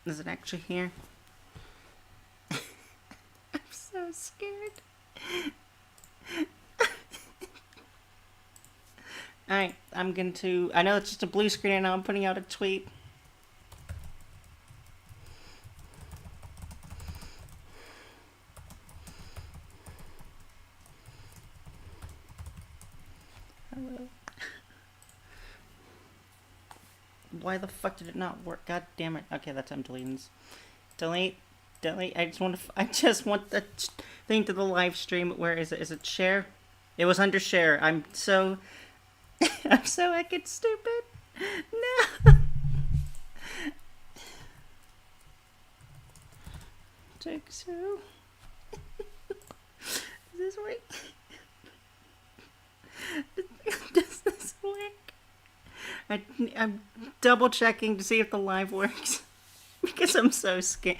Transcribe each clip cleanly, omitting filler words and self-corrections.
Is it actually here? I'm so scared. Alright, I'm going to... I know it's just a blue screen and now I'm putting out a tweet. Hello. Why the fuck did it not work? God damn it. Okay, that's I'm deleting this. Delete. Delete. I just want the thing to the live stream. Where is it? Is it share? It was under share. I'm so... I'm so heckin' stupid. No. Take two. Does this work? Does this work? I'm double checking to see if the live works. Because I'm so scared.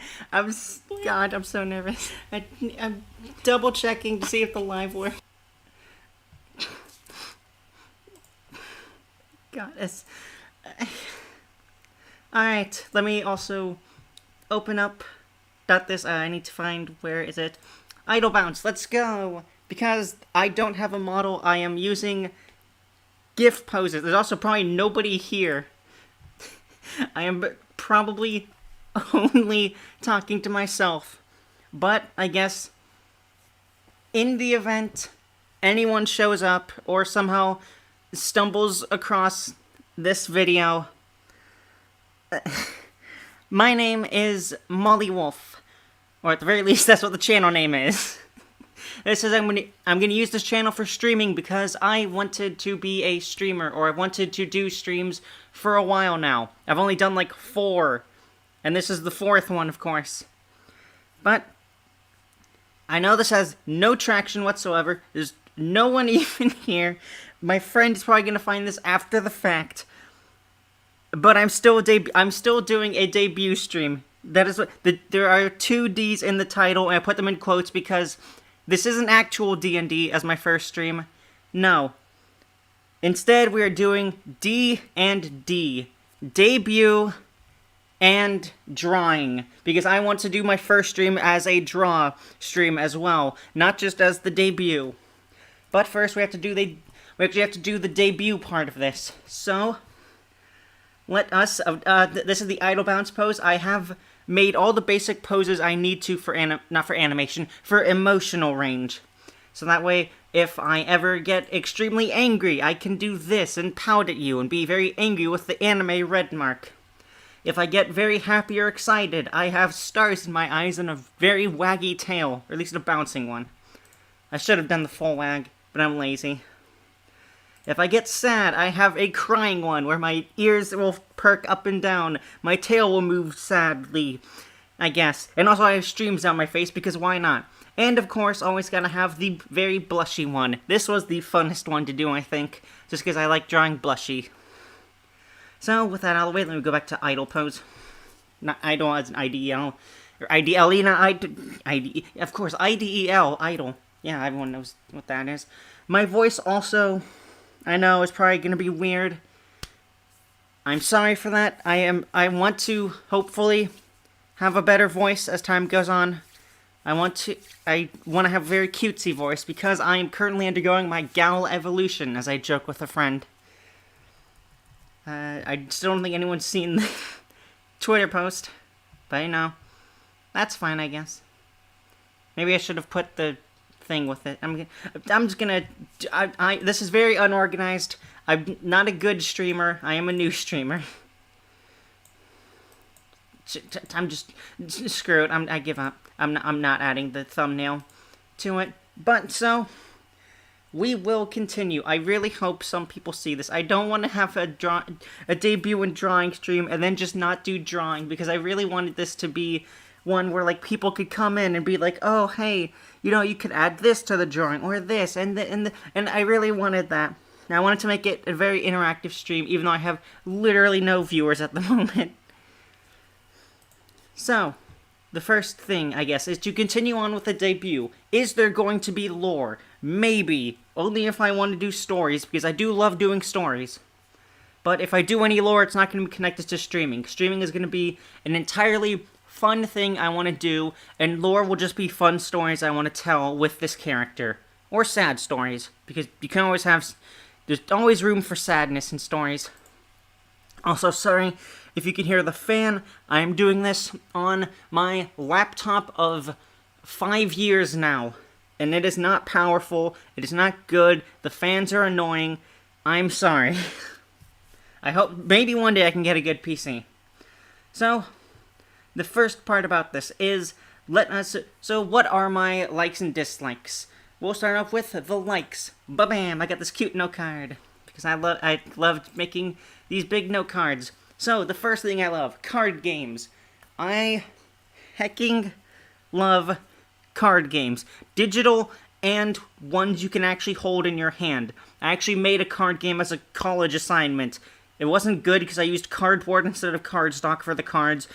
God, I'm so nervous. I'm double checking to see if the live works. God, it's... Alright, let me also open up this. I need to find, where is it? Idle bounce, let's go! Because I don't have a model, I am using GIF poses. There's also probably nobody here. I am probably only talking to myself. But, I guess, in the event anyone shows up or somehow stumbles across this video, my name is Molly Wolf, or at the very least that's what the channel name is. This is I'm gonna use this channel for streaming because I wanted to be a streamer, or I wanted to do streams for a while now. I've only done like 4, and this is the 4th one, of course. But I know this has no traction whatsoever. There's no one even here. My friend is probably gonna find this after the fact. But I'm still doing a debut stream. That is what there are 2 D's in the title, and I put them in quotes because this isn't actual D&D as my first stream. No. Instead, we are doing D and D. Debut and drawing, because I want to do my first stream as a draw stream as well, not just as the debut. But first, we actually have to do the debut part of this. So, let us. This is the idle bounce pose. I have made all the basic poses I need to for not for animation, for emotional range. So that way, if I ever get extremely angry, I can do this and pout at you and be very angry with the anime red mark. If I get very happy or excited, I have stars in my eyes and a very waggy tail, or at least a bouncing one. I should have done the full wag, but I'm lazy. If I get sad, I have a crying one, where my ears will perk up and down, my tail will move sadly, I guess. And also I have streams down my face, because why not? And of course, always gotta have the very blushy one. This was the funnest one to do, I think, just because I like drawing blushy. So, with that out of the way, let me go back to idle pose. Not idle as an IDEL. Or IDLE, not IDE. Of course, IDEL, idle. Yeah, everyone knows what that is. My voice also, I know, is probably gonna be weird. I'm sorry for that. I want to, hopefully, have a better voice as time goes on. I want to have a very cutesy voice, because I am currently undergoing my gal evolution, as I joke with a friend. I still don't think anyone's seen the Twitter post, but you know, that's fine, I guess. Maybe I should have put the thing with it. This is very unorganized. I'm not a good streamer. I am a new streamer. I'm just screw it. I give up. I'm not adding the thumbnail to it. But so we will continue. I really hope some people see this. I don't want to have a debut and drawing stream and then just not do drawing, because I really wanted this to be one where like people could come in and be like, oh hey, you know, you could add this to the drawing or this and I really wanted that. Now I wanted to make it a very interactive stream, even though I have literally no viewers at the moment. So, the first thing, I guess, is to continue on with the debut. Is there going to be lore? Maybe. Only if I want to do stories, because I do love doing stories. But if I do any lore, it's not going to be connected to streaming. Streaming is going to be an entirely fun thing I want to do, and lore will just be fun stories I want to tell with this character. Or sad stories, because you can always have... There's always room for sadness in stories. Also, sorry if you can hear the fan. I am doing this on my laptop of 5 years now. And it is not powerful. It is not good. The fans are annoying. I'm sorry. I hope maybe one day I can get a good PC. So, the first part about this is, so what are my likes and dislikes? We'll start off with the likes. Ba-bam, I got this cute note card. Because I loved making these big note cards. So, the first thing I love, card games. I hecking love card games. Digital and ones you can actually hold in your hand. I actually made a card game as a college assignment. It wasn't good because I used cardboard instead of cardstock for the cards,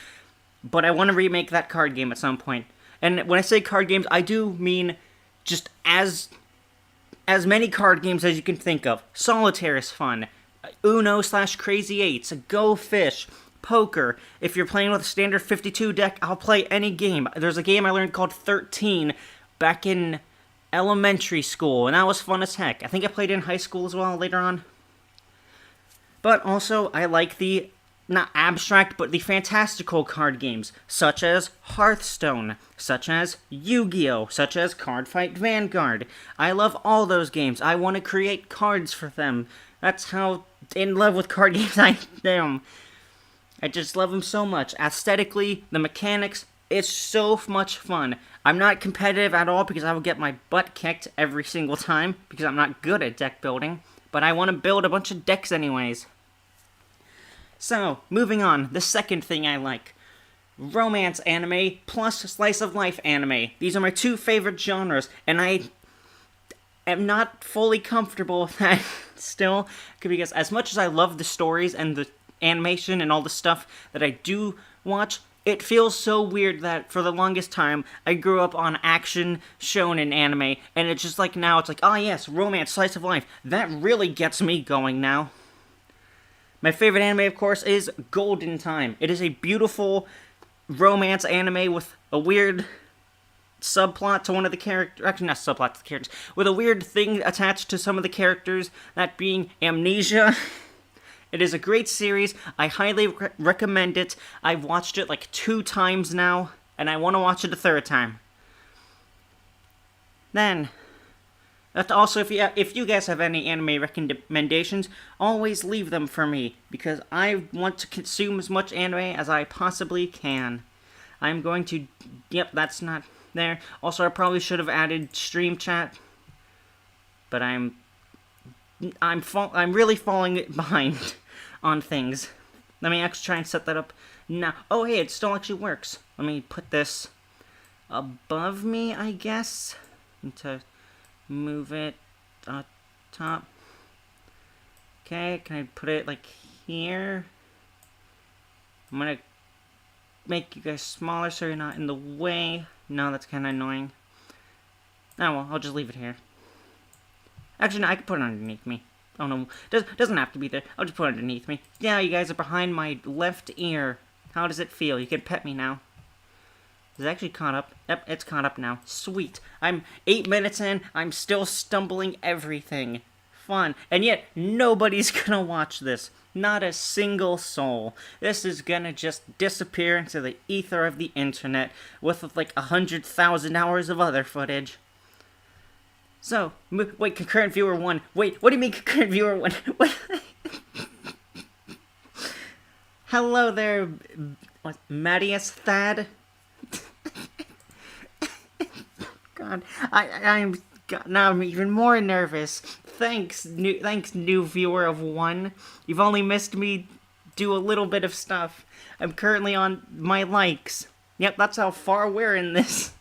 but I want to remake that card game at some point. And when I say card games, I do mean just as many card games as you can think of. Solitaire is fun. Uno/Crazy Eights, Go Fish, poker. If you're playing with a standard 52 deck, I'll play any game. There's a game I learned called 13 back in elementary school, and that was fun as heck. I think I played in high school as well later on. But also, I like the, not abstract, but the fantastical card games, such as Hearthstone, such as Yu-Gi-Oh!, such as Cardfight Vanguard. I love all those games. I want to create cards for them. That's how in love with card games I am. I just love them so much. Aesthetically, the mechanics, it's so much fun. I'm not competitive at all because I will get my butt kicked every single time because I'm not good at deck building. But I want to build a bunch of decks anyways. So, moving on, the second thing I like. Romance anime plus slice of life anime. These are my two favorite genres, and I am not fully comfortable with that still, because as much as I love the stories and the animation and all the stuff that I do watch, it feels so weird that for the longest time I grew up on action shonen anime, and it's just like now it's like, oh yes, romance, slice of life. That really gets me going now. My favorite anime, of course, is Golden Time. It is a beautiful romance anime with a weird subplot to one of the characters. Actually, not subplot to the characters. With a weird thing attached to some of the characters, that being amnesia. It is a great series. I highly recommend it. I've watched it like 2 times now, and I want to watch it a 3rd time. Then, also, if you guys have any anime recommendations, always leave them for me, because I want to consume as much anime as I possibly can. I'm going to... Yep, that's not there. Also, I probably should have added stream chat, but I'm really falling behind on things. Let me actually try and set that up now. Oh, hey, it still actually works. Let me put this above me, I guess, and to move it top. Okay, can I put it like here? I'm gonna make you guys smaller so you're not in the way. No, that's kind of annoying. Oh well, I'll just leave it here. Actually, no, I can put it underneath me. Oh no, doesn't have to be there. I'll just put it underneath me. Yeah, you guys are behind my left ear. How does it feel? You can pet me now. Is it actually caught up? Yep, it's caught up now. Sweet. I'm 8 minutes in. I'm still stumbling everything. Fun. And yet, nobody's gonna watch this. Not a single soul. This is gonna just disappear into the ether of the internet with like 100,000 hours of other footage. So, wait, concurrent viewer 1. Wait, what do you mean concurrent viewer 1? What? Hello there, Mattias Thad. God, now I'm even more nervous. Thanks, new viewer of 1. You've only missed me do a little bit of stuff. I'm currently on my likes. Yep, that's how far we're in this.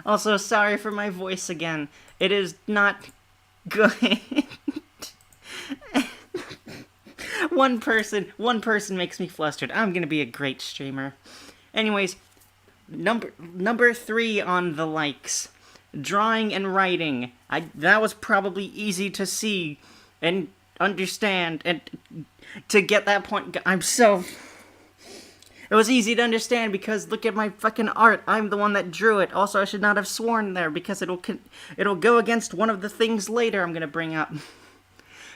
Also, sorry for my voice again. It is not good. One person makes me flustered. I'm gonna be a great streamer. Anyways, number 3 on the likes. Drawing and writing. That was probably easy to see and understand, and to get that point, it was easy to understand because look at my fucking art. I'm the one that drew it. Also, I should not have sworn there because it'll go against one of the things later I'm gonna bring up.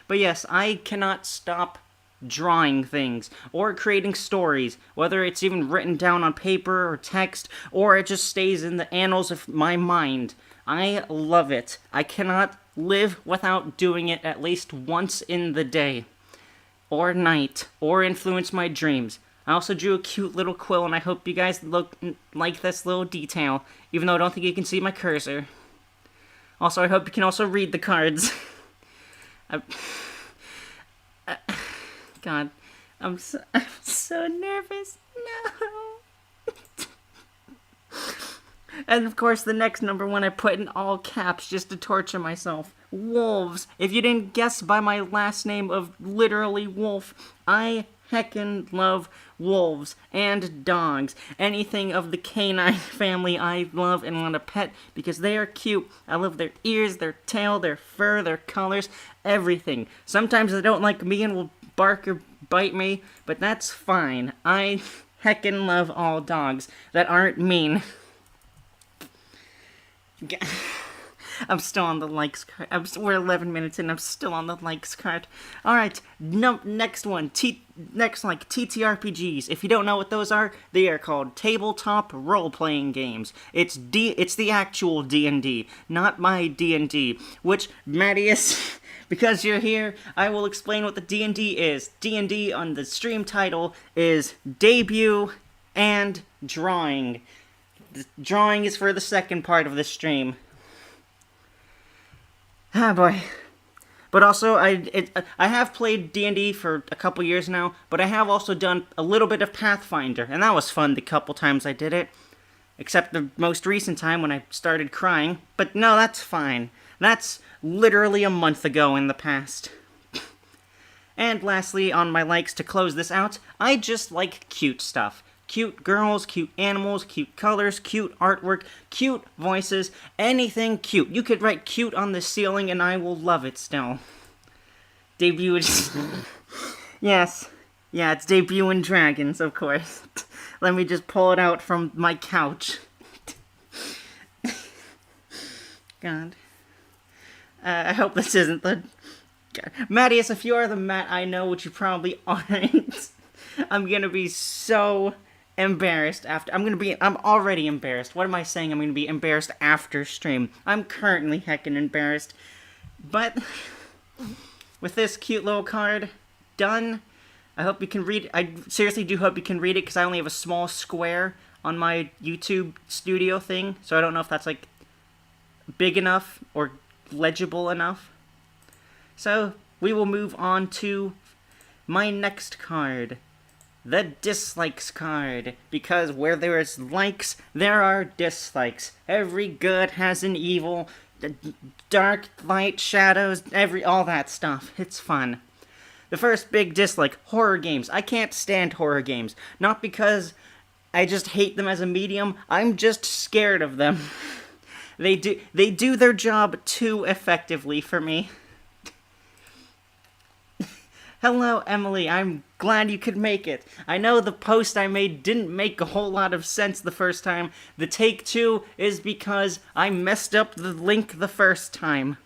But yes, I cannot stop drawing things or creating stories, whether it's even written down on paper or text, or it just stays in the annals of my mind. I love it. I cannot live without doing it at least once in the day, or night, or influence my dreams. I also drew a cute little quill, and I hope you guys like this little detail, even though I don't think you can see my cursor. Also, I hope you can also read the cards. God, I'm so nervous. No. And of course, the next number one I put in all caps just to torture myself. Wolves. If you didn't guess by my last name of literally wolf, I heckin' love wolves and dogs. Anything of the canine family I love and want to pet because they are cute. I love their ears, their tail, their fur, their colors, everything. Sometimes they don't like me and will bark or bite me, but that's fine. I heckin' love all dogs that aren't mean. I'm still on the likes card. We're 11 minutes in. I'm still on the likes card. All right, next one. Next, like TTRPGs. If you don't know what those are, they are called tabletop role-playing games. It's the actual D&D, not my D&D. Which, Mattias, because you're here, I will explain what the D&D is. D&D on the stream title is debut and drawing. The drawing is for the second part of the stream. Ah, boy. But also, I have played D&D for a couple years now, but I have also done a little bit of Pathfinder, and that was fun the couple times I did it. Except the most recent time when I started crying. But no, that's fine. That's literally a month ago in the past. And lastly, on my likes to close this out, I just like cute stuff. Cute girls, cute animals, cute colors, cute artwork, cute voices, anything cute. You could write cute on the ceiling and I will love it still. Debut Yes. Yeah, it's Debuting Dragons, of course. Let me just pull it out from my couch. God. I hope this isn't the... God. Mattias, if you are the Matt I know, which you probably aren't, I'm gonna be so embarrassed after. I'm already embarrassed. What am I saying? I'm gonna be embarrassed after stream. I'm currently heckin' embarrassed. But with this cute little card done, I hope you can read it. I seriously do hope you can read it because I only have a small square on my YouTube studio thing, so I don't know if that's like big enough or legible enough. So we will move on to my next card. The dislikes card, because where there is likes, there are dislikes. Every good has an evil, dark, light, shadows, all that stuff. It's fun. The first big dislike, horror games. I can't stand horror games. Not because I just hate them as a medium, I'm just scared of them. They do their job too effectively for me. Hello, Emily. I'm glad you could make it. I know the post I made didn't make a whole lot of sense the first time. The take two is because I messed up the link the first time.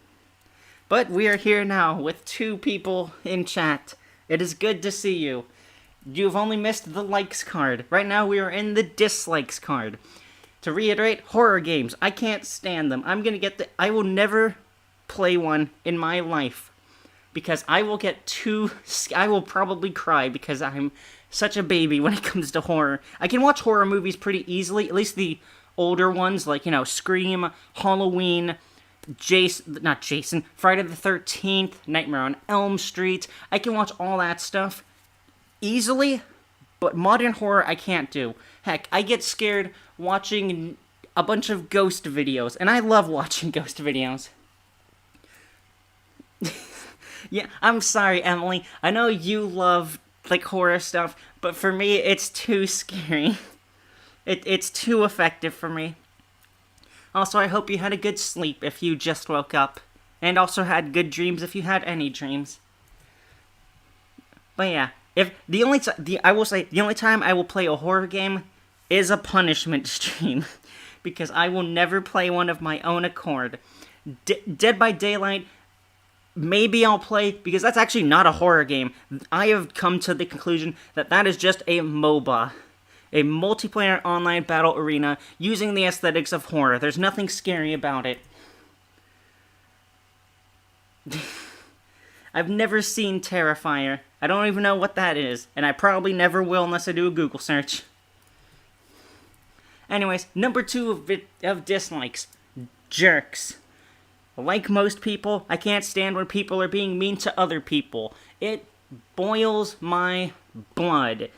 But we are here now with 2 people in chat. It is good to see you. You've only missed the likes card. Right now we are in the dislikes card. To reiterate, horror games. I can't stand them. I will never play one in my life. Because I will probably cry because I'm such a baby when it comes to horror. I can watch horror movies pretty easily, at least the older ones, like, Scream, Halloween, Friday the 13th, Nightmare on Elm Street. I can watch all that stuff easily, but modern horror I can't do. Heck, I get scared watching a bunch of ghost videos, and I love watching ghost videos. Yeah, I'm sorry, Emily. I know you love, horror stuff, but for me, it's too scary. It's too effective for me. Also, I hope you had a good sleep if you just woke up. And also had good dreams if you had any dreams. But yeah, if I will say the only time I will play a horror game is a punishment stream, because I will never play one of my own accord. Dead by Daylight, maybe I'll play, because that's actually not a horror game. I have come to the conclusion that that is just a MOBA. A multiplayer online battle arena using the aesthetics of horror. There's nothing scary about it. I've never seen Terrifier. I don't even know what that is, and I probably never will unless I do a Google search. Anyways, number 2 of dislikes. Jerks. Like most people, I can't stand when people are being mean to other people. It boils my blood.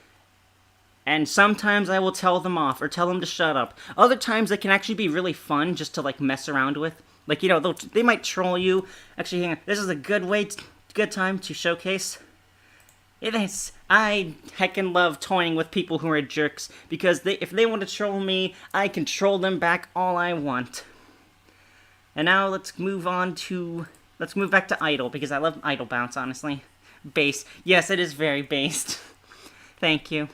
And sometimes I will tell them off, or tell them to shut up. Other times, they can actually be really fun just to, like, mess around with. Like, you know, they might troll you. Actually, hang on. This is a good time to showcase. It is. I heckin' love toying with people who are jerks, because if they want to troll me, I can troll them back all I want. And now let's move back to Idle, because I love Idle Bounce, honestly. Base. Yes, it is very based. Thank you.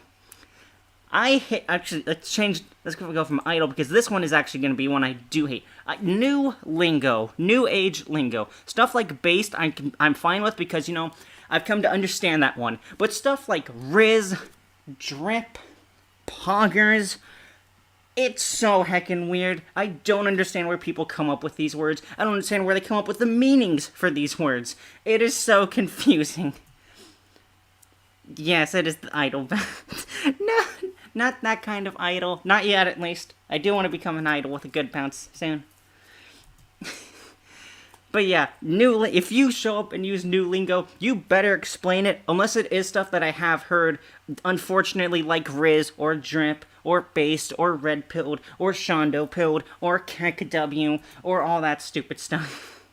Actually, let's go from Idle, because this one is actually going to be one I do hate. New lingo. New age lingo. Stuff like based, I'm fine with, because, you know, I've come to understand that one. But stuff like Riz, Drip, Poggers, it's so heckin' weird. I don't understand where people come up with these words. I don't understand where they come up with the meanings for these words. It is so confusing. Yes, it is the idol. No, not that kind of idol. Not yet, at least. I do want to become an idol with a good bounce soon. But yeah, if you show up and use new lingo, you better explain it, unless it is stuff that I have heard, unfortunately, like Riz, or Drip, or Based, or Red Pilled, or Shondo Pilled, or KW, or all that stupid stuff.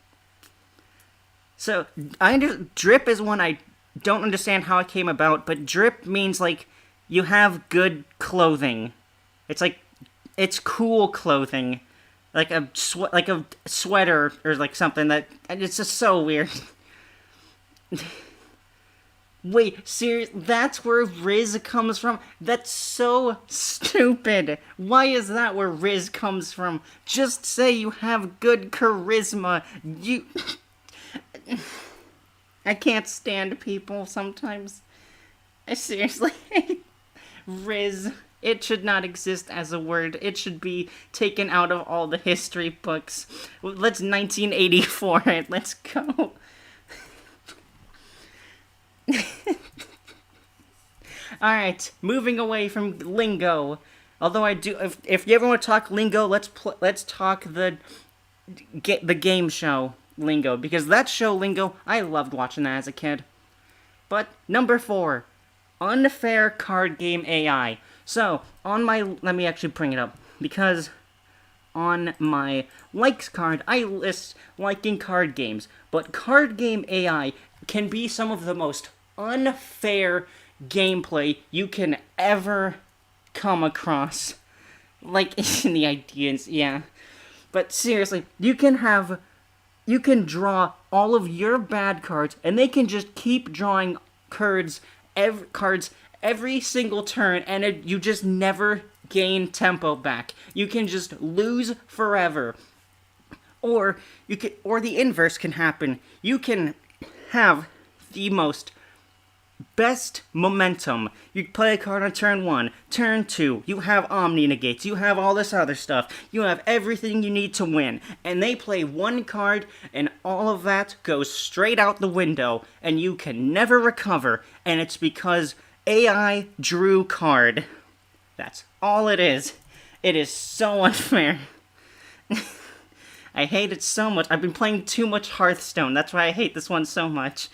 So, Drip is one I don't understand how it came about, but Drip means, like, you have good clothing. It's like, it's cool clothing. Like a sweater or like something it's just so weird. Wait, seriously? That's where Riz comes from? That's so stupid. Why is that where Riz comes from? Just say you have good charisma. I can't stand people sometimes. I seriously hate Riz. It should not exist as a word. It should be taken out of all the history books. Let's 1984 it. Let's go. Alright, moving away from lingo. Although I do, if you ever want to talk lingo, let's talk the game show lingo. Because that show lingo, I loved watching that as a kid. But, number 4. Unfair card game AI. So, let me actually bring it up, because on my likes card, I list liking card games, but card game AI can be some of the most unfair gameplay you can ever come across. Like, in the ideas, yeah. But seriously, you can draw all of your bad cards, and they can just keep drawing cards every single turn, and you just never gain tempo back. You can just lose forever. Or the inverse can happen. You can have the best momentum. You play a card on turn 1, turn 2, you have Omni Negates, you have all this other stuff, you have everything you need to win, and they play one card, and all of that goes straight out the window, and you can never recover, and it's because AI drew card. That's all it is. It is so unfair. I hate it so much. I've been playing too much Hearthstone. That's why I hate this one so much.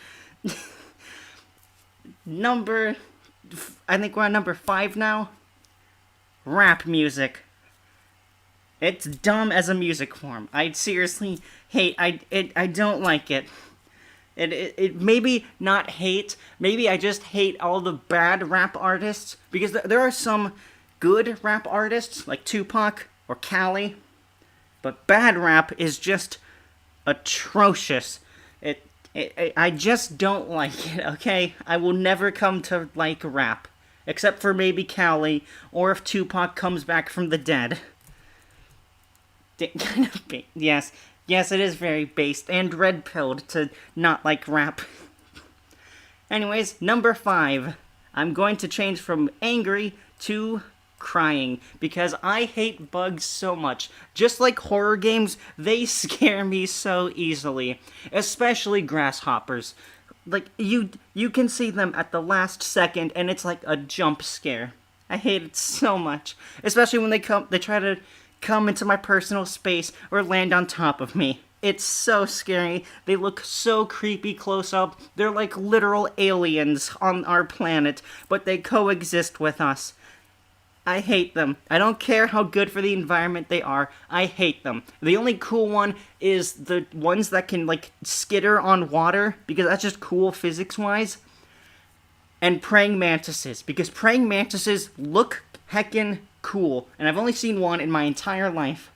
I think we're on number 5 now. Rap music. It's dumb as a music form. I seriously hate. I don't like it. It maybe not hate. Maybe I just hate all the bad rap artists, because there are some good rap artists like Tupac or Cali. but bad rap is just atrocious. I just don't like it, okay? I will never come to like rap. Except for maybe Cali, or if Tupac comes back from the dead. Yes, it is very based and red-pilled to not like rap. Anyways, number 5. I'm going to change from angry to crying, because I hate bugs so much. Just like horror games, they scare me so easily. Especially grasshoppers. Like, you can see them at the last second, and it's like a jump scare. I hate it so much. Especially when they try to come into my personal space or land on top of me. It's so scary. They look so creepy close up. They're like literal aliens on our planet, but they coexist with us. I hate them. I don't care how good for the environment they are. I hate them. The only cool one is the ones that can, like, skitter on water, because that's just cool physics-wise. And praying mantises, because praying mantises look heckin' cool. And I've only seen one in my entire life.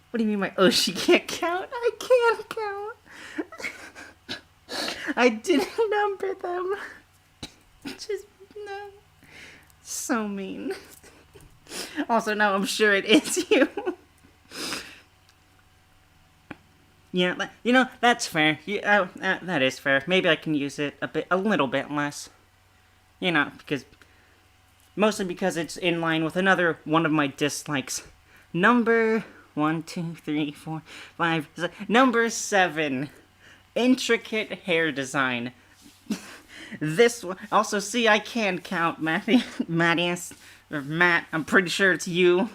What do you mean oh, she can't count? I can't count. I didn't number them. Just, no. So mean. Also, now I'm sure it is you. Yeah, that's fair. That is fair. Maybe I can use it a little bit less. Mostly because it's in line with another one of my dislikes. Number 1, 2, 3, 4, 5, 6, number 7. Intricate hair design. This one, also, see, I can count, Matt, I'm pretty sure it's you.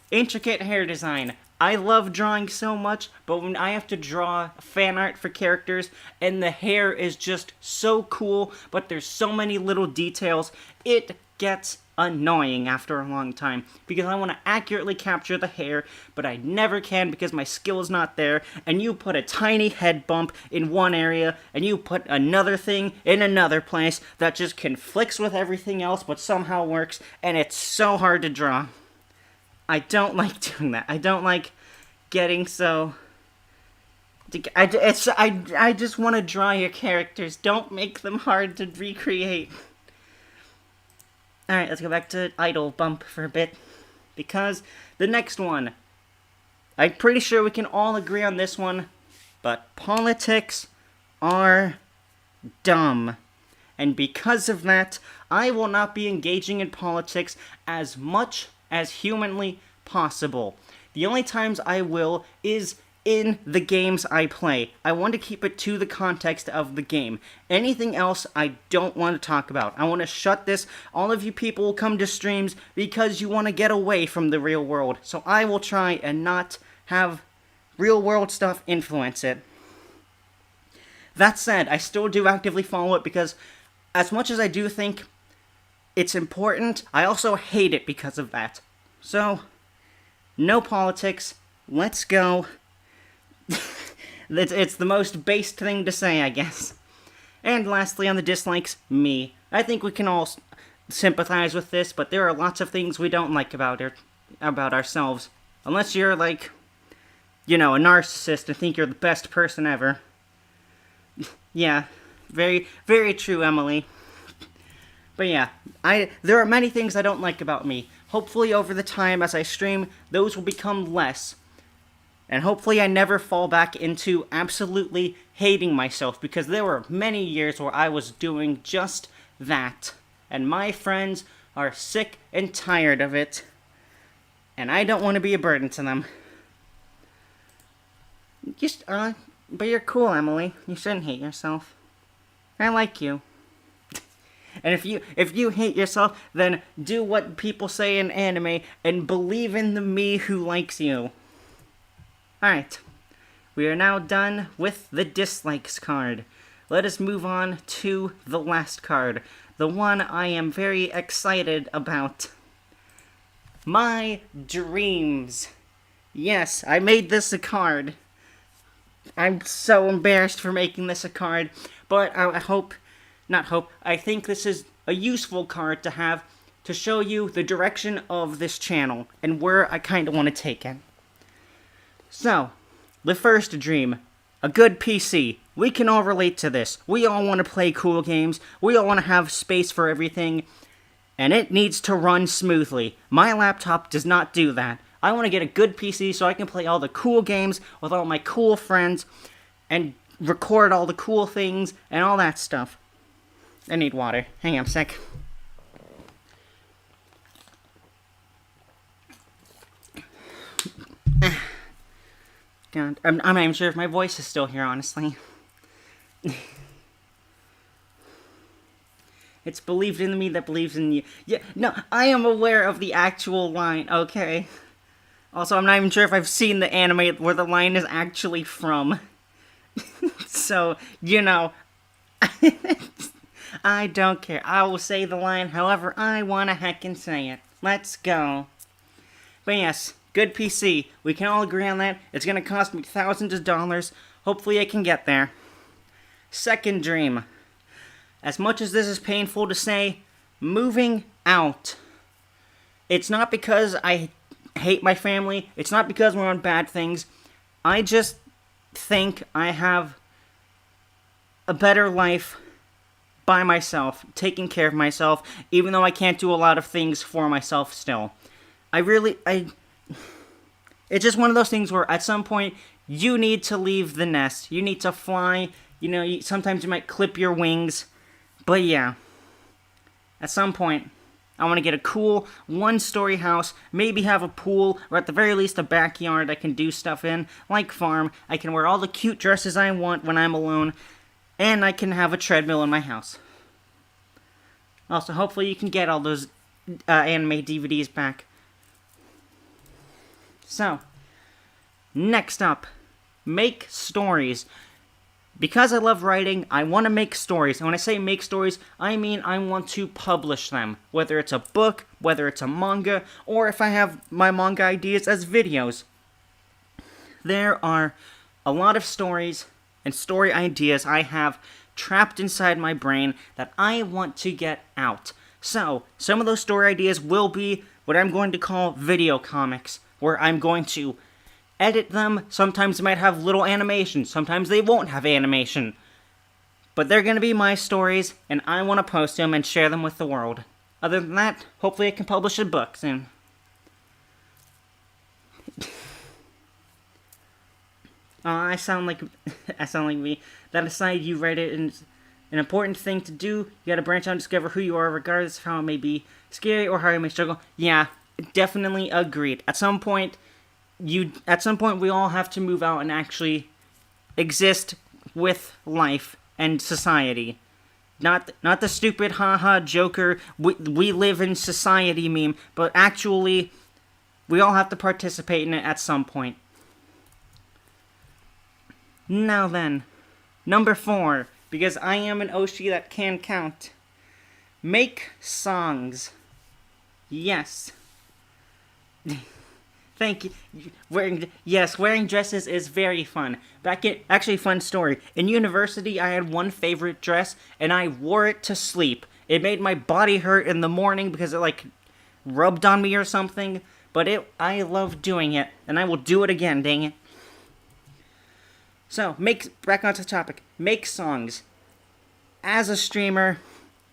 Intricate hair design. I love drawing so much, but when I have to draw fan art for characters, and the hair is just so cool, but there's so many little details, it gets annoying after a long time, because I want to accurately capture the hair, but I never can because my skill is not there, and you put a tiny head bump in one area, and you put another thing in another place that just conflicts with everything else, but somehow works, and it's so hard to draw. I don't like doing that. I don't like getting so... I just want to draw your characters. Don't make them hard to recreate. Alright, let's go back to idle bump for a bit. Because the next one, I'm pretty sure we can all agree on this one, but politics are dumb. And because of that, I will not be engaging in politics as much as humanly possible. The only times I will is in the games I play. I want to keep it to the context of the game. Anything else, I don't want to talk about. I want to shut this. All of you people will come to streams because you want to get away from the real world. So I will try and not have real world stuff influence it. That said, I still do actively follow it because as much as I do think it's important, I also hate it because of that. So, no politics. Let's go. It's the most based thing to say, I guess. And lastly, on the dislikes, me. I think we can all sympathize with this, but there are lots of things we don't like about ourselves. Unless you're, like, a narcissist and think you're the best person ever. Yeah, very, very true, Emily. But yeah, there are many things I don't like about me. Hopefully over the time as I stream, those will become less. And hopefully I never fall back into absolutely hating myself, because there were many years where I was doing just that. And my friends are sick and tired of it. And I don't want to be a burden to them. But you're cool, Emily. You shouldn't hate yourself. I like you. And if you hate yourself, then do what people say in anime and believe in the me who likes you. Alright, we are now done with the dislikes card. Let us move on to the last card, the one I am very excited about. My dreams. Yes, I made this a card. I'm so embarrassed for making this a card, but I think this is a useful card to have to show you the direction of this channel and where I kind of want to take it. So, the first dream, a good PC. We can all relate to this. We all want to play cool games. We all want to have space for everything. And it needs to run smoothly. My laptop does not do that. I want to get a good PC so I can play all the cool games with all my cool friends and record all the cool things and all that stuff. I need water. Hang on a sec. God, I'm not even sure if my voice is still here, honestly. It's believed in me that believes in you. Yeah, no, I am aware of the actual line, okay? Also, I'm not even sure if I've seen the anime where the line is actually from. So, you know, I don't care. I will say the line however I wanna heckin' say it. Let's go. But yes, good PC. We can all agree on that. It's gonna cost me thousands of dollars. Hopefully I can get there. Second dream. As much as this is painful to say, moving out. It's not because I hate my family. It's not because we're on bad things. I just think I have a better life by myself, taking care of myself, even though I can't do a lot of things for myself still. It's just one of those things where at some point, you need to leave the nest. You need to fly. You know, sometimes you might clip your wings. But yeah, at some point, I want to get a cool one-story house, maybe have a pool, or at the very least a backyard I can do stuff in, like farm. I can wear all the cute dresses I want when I'm alone, and I can have a treadmill in my house. Also, hopefully you can get all those anime DVDs back. So, next up, make stories. Because I love writing, I want to make stories. And when I say make stories, I mean I want to publish them. Whether it's a book, whether it's a manga, or if I have my manga ideas as videos. There are a lot of stories and story ideas I have trapped inside my brain that I want to get out. So, some of those story ideas will be what I'm going to call video comics, where I'm going to edit them. Sometimes they might have little animation. Sometimes they won't have animation. But they're going to be my stories, and I want to post them and share them with the world. Other than that, hopefully I can publish a book soon. I sound like me. That aside, you write it, and it's an important thing to do. You gotta branch out and discover who you are, regardless of how it may be scary or how you may struggle. Yeah, definitely agreed. At some point, we all have to move out and actually exist with life and society. Not the stupid haha Joker, we live in society meme, but actually, we all have to participate in it at some point. Now then, number 4, because I am an Oshi that can count. Make songs. Yes. Thank you. Wearing dresses is very fun. Actually, fun story. In university, I had one favorite dress, and I wore it to sleep. It made my body hurt in the morning because it, rubbed on me or something. But I love doing it, and I will do it again, dang it. So, back onto the topic. Make songs. As a streamer,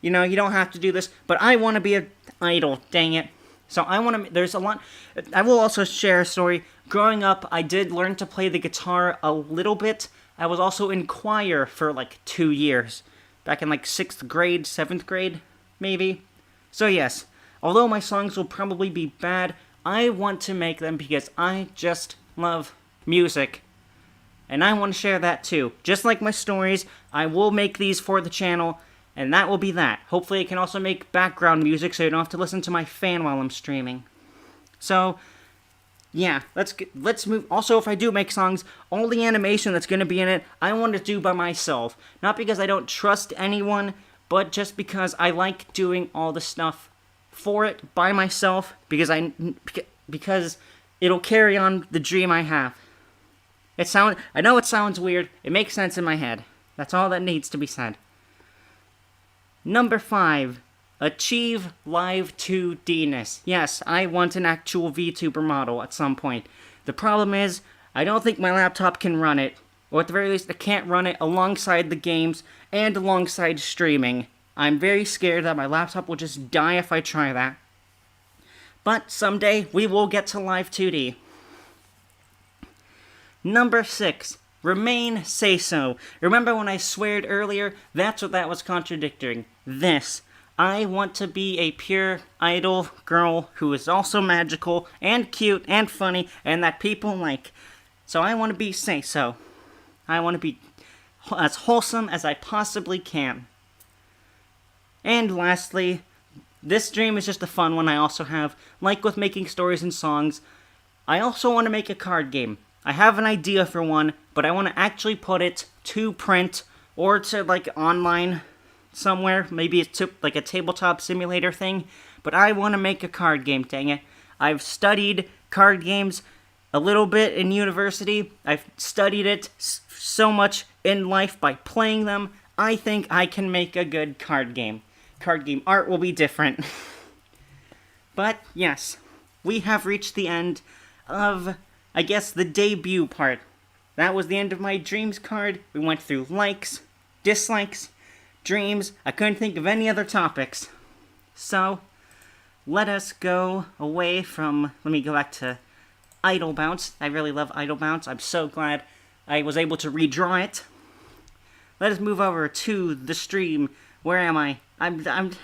you don't have to do this, but I want to be an idol, dang it. So there's a lot. I will also share a story. Growing up, I did learn to play the guitar a little bit. I was also in choir for 2 years. Back in 6th grade, 7th grade, maybe. So yes, although my songs will probably be bad, I want to make them because I just love music. And I want to share that too. Just like my stories, I will make these for the channel. And that will be that. Hopefully I can also make background music so you don't have to listen to my fan while I'm streaming. So, yeah, let's move. Also, if I do make songs, all the animation that's going to be in it, I want to do by myself. Not because I don't trust anyone, but just because I like doing all the stuff for it by myself, because it'll carry on the dream I have. I know it sounds weird. It makes sense in my head. That's all that needs to be said. Number 5. Achieve live 2D-ness. Yes, I want an actual VTuber model at some point. The problem is, I don't think my laptop can run it, or at the very least, I can't run it alongside the games and alongside streaming. I'm very scared that my laptop will just die if I try that. But someday, we will get to Live 2D. Number 6. Remain Say So. Remember when I sweared earlier? That's what that was contradicting. This. I want to be a pure idol girl who is also magical and cute and funny and that people like. So I want to be Say So. I want to be as wholesome as I possibly can. And lastly, this dream is just a fun one I also have. Like with making stories and songs, I also want to make a card game. I have an idea for one, but I want to actually put it to print or to like online somewhere. Maybe it's to like a tabletop simulator thing. But I want to make a card game, dang it. I've studied card games a little bit in university. I've studied it so much in life by playing them. I think I can make a good card game. Card game art will be different. But yes, we have reached the end of, I guess, the debut part. That was the end of my dreams card. We went through likes, dislikes, dreams. I couldn't think of any other topics. So, let us go away from, let me go back to Idle Bounce. I really love Idle Bounce. I'm so glad I was able to redraw it. Let us move over to the stream. Where am I?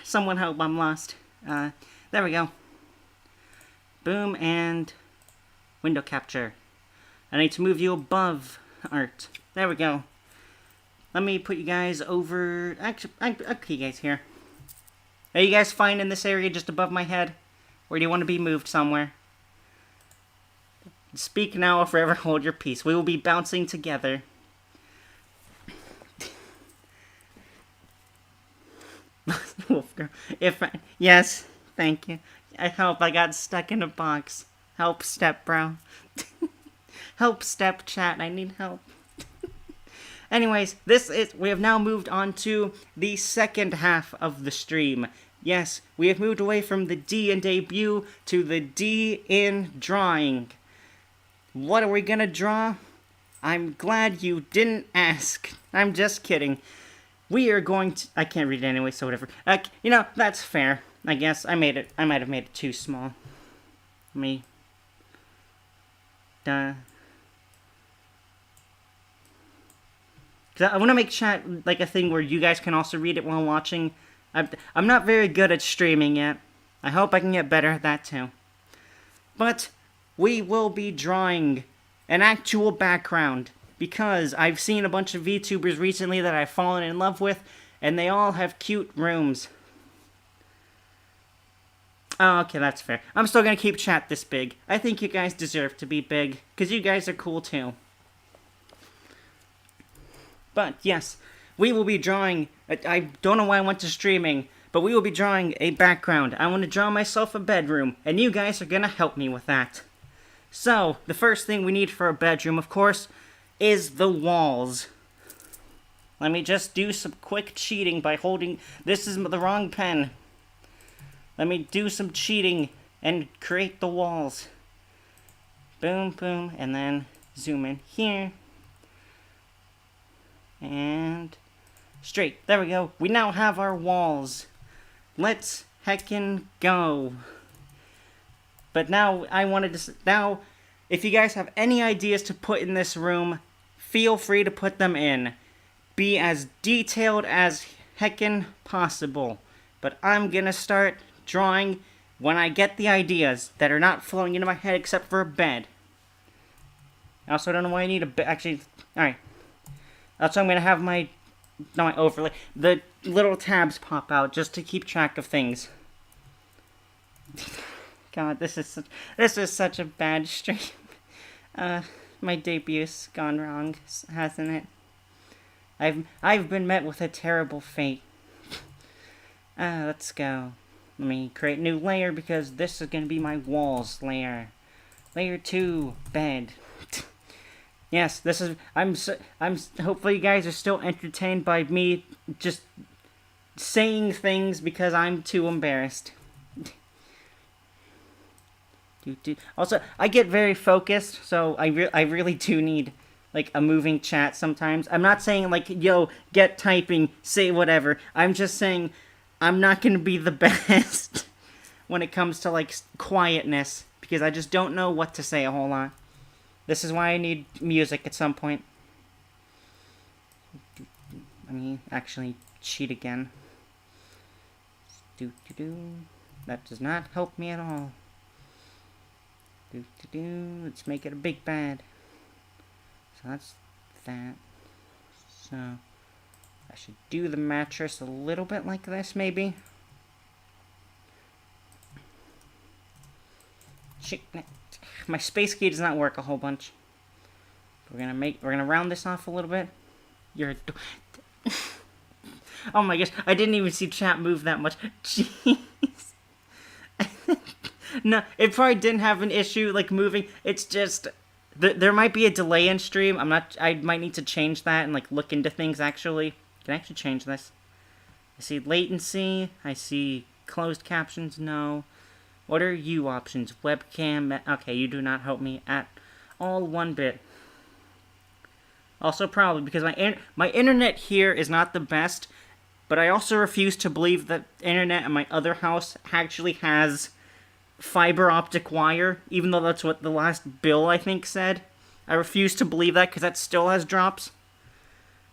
Someone help, I'm lost. There we go. Boom, and window capture. I need to move you above art. There we go. Let me put you guys over... Actually, I'll put you guys here. Are you guys fine in this area just above my head? Or do you want to be moved somewhere? Speak now or forever hold your peace. We will be bouncing together. Wolf girl. Yes, thank you. I hope I got stuck in a box. Help, step bro. Help, step chat. I need help. Anyways, we have now moved on to the second half of the stream. Yes, we have moved away from the D in debut to the D in drawing. What are we gonna draw? I'm glad you didn't ask. I'm just kidding. We are going to... I can't read it anyway, so whatever. You know, that's fair. I guess I might have made it too small. I want to make chat like a thing where you guys can also read it while watching. I'm not very good at streaming yet. I hope I can get better at that too. But we will be drawing an actual background, because I've seen a bunch of VTubers recently that I've fallen in love with, and they all have cute rooms. Oh, okay, that's fair. I'm still gonna keep chat this big. I think you guys deserve to be big, because you guys are cool too. But, yes, we will be drawing... I don't know why I went to streaming, but we will be drawing a background. I want to draw myself a bedroom, and you guys are gonna help me with that. So, the first thing we need for a bedroom, of course, is the walls. Let me just do some quick cheating by holding... This is the wrong pen. Let me do some cheating and create the walls. Boom, boom, and then zoom in here. And straight. There we go. We now have our walls. Let's heckin' go. But now I wanted to... Now, if you guys have any ideas to put in this room, feel free to put them in. Be as detailed as heckin' possible. But I'm gonna start drawing when I get the ideas that are not flowing into my head except for a bed. I also don't know why I need a bed. Actually, alright. Also, I'm gonna have my overlay. The little tabs pop out just to keep track of things. God, this is such a bad stream. My debut's gone wrong, hasn't it? I've been met with a terrible fate. Let's go. Let me create a new layer because this is gonna be my walls layer. Layer 2, bed. Yes, this is... hopefully you guys are still entertained by me just saying things because I'm too embarrassed. Also, I get very focused, so I really do need like a moving chat sometimes. I'm not saying like, yo, get typing, say whatever. I'm just saying I'm not gonna be the best when it comes to like quietness because I just don't know what to say a whole lot. This is why I need music at some point. Let me actually cheat again. That does not help me at all. Let's make it a big bad. So that's that. So I should do the mattress a little bit like this, maybe. My space key does not work a whole bunch. We're gonna round this off a little bit. Oh my gosh, I didn't even see chat move that much. Jeez. No, it probably didn't have an issue like moving. It's just there might be a delay in stream. I might need to change that and like look into things actually. Can I actually change this? I see latency. I see closed captions. No. What are you options? Webcam. Okay, you do not help me at all one bit. Also probably because my internet here is not the best, but I also refuse to believe that internet at my other house actually has fiber optic wire, even though that's what the last bill I think said. I refuse to believe that because that still has drops.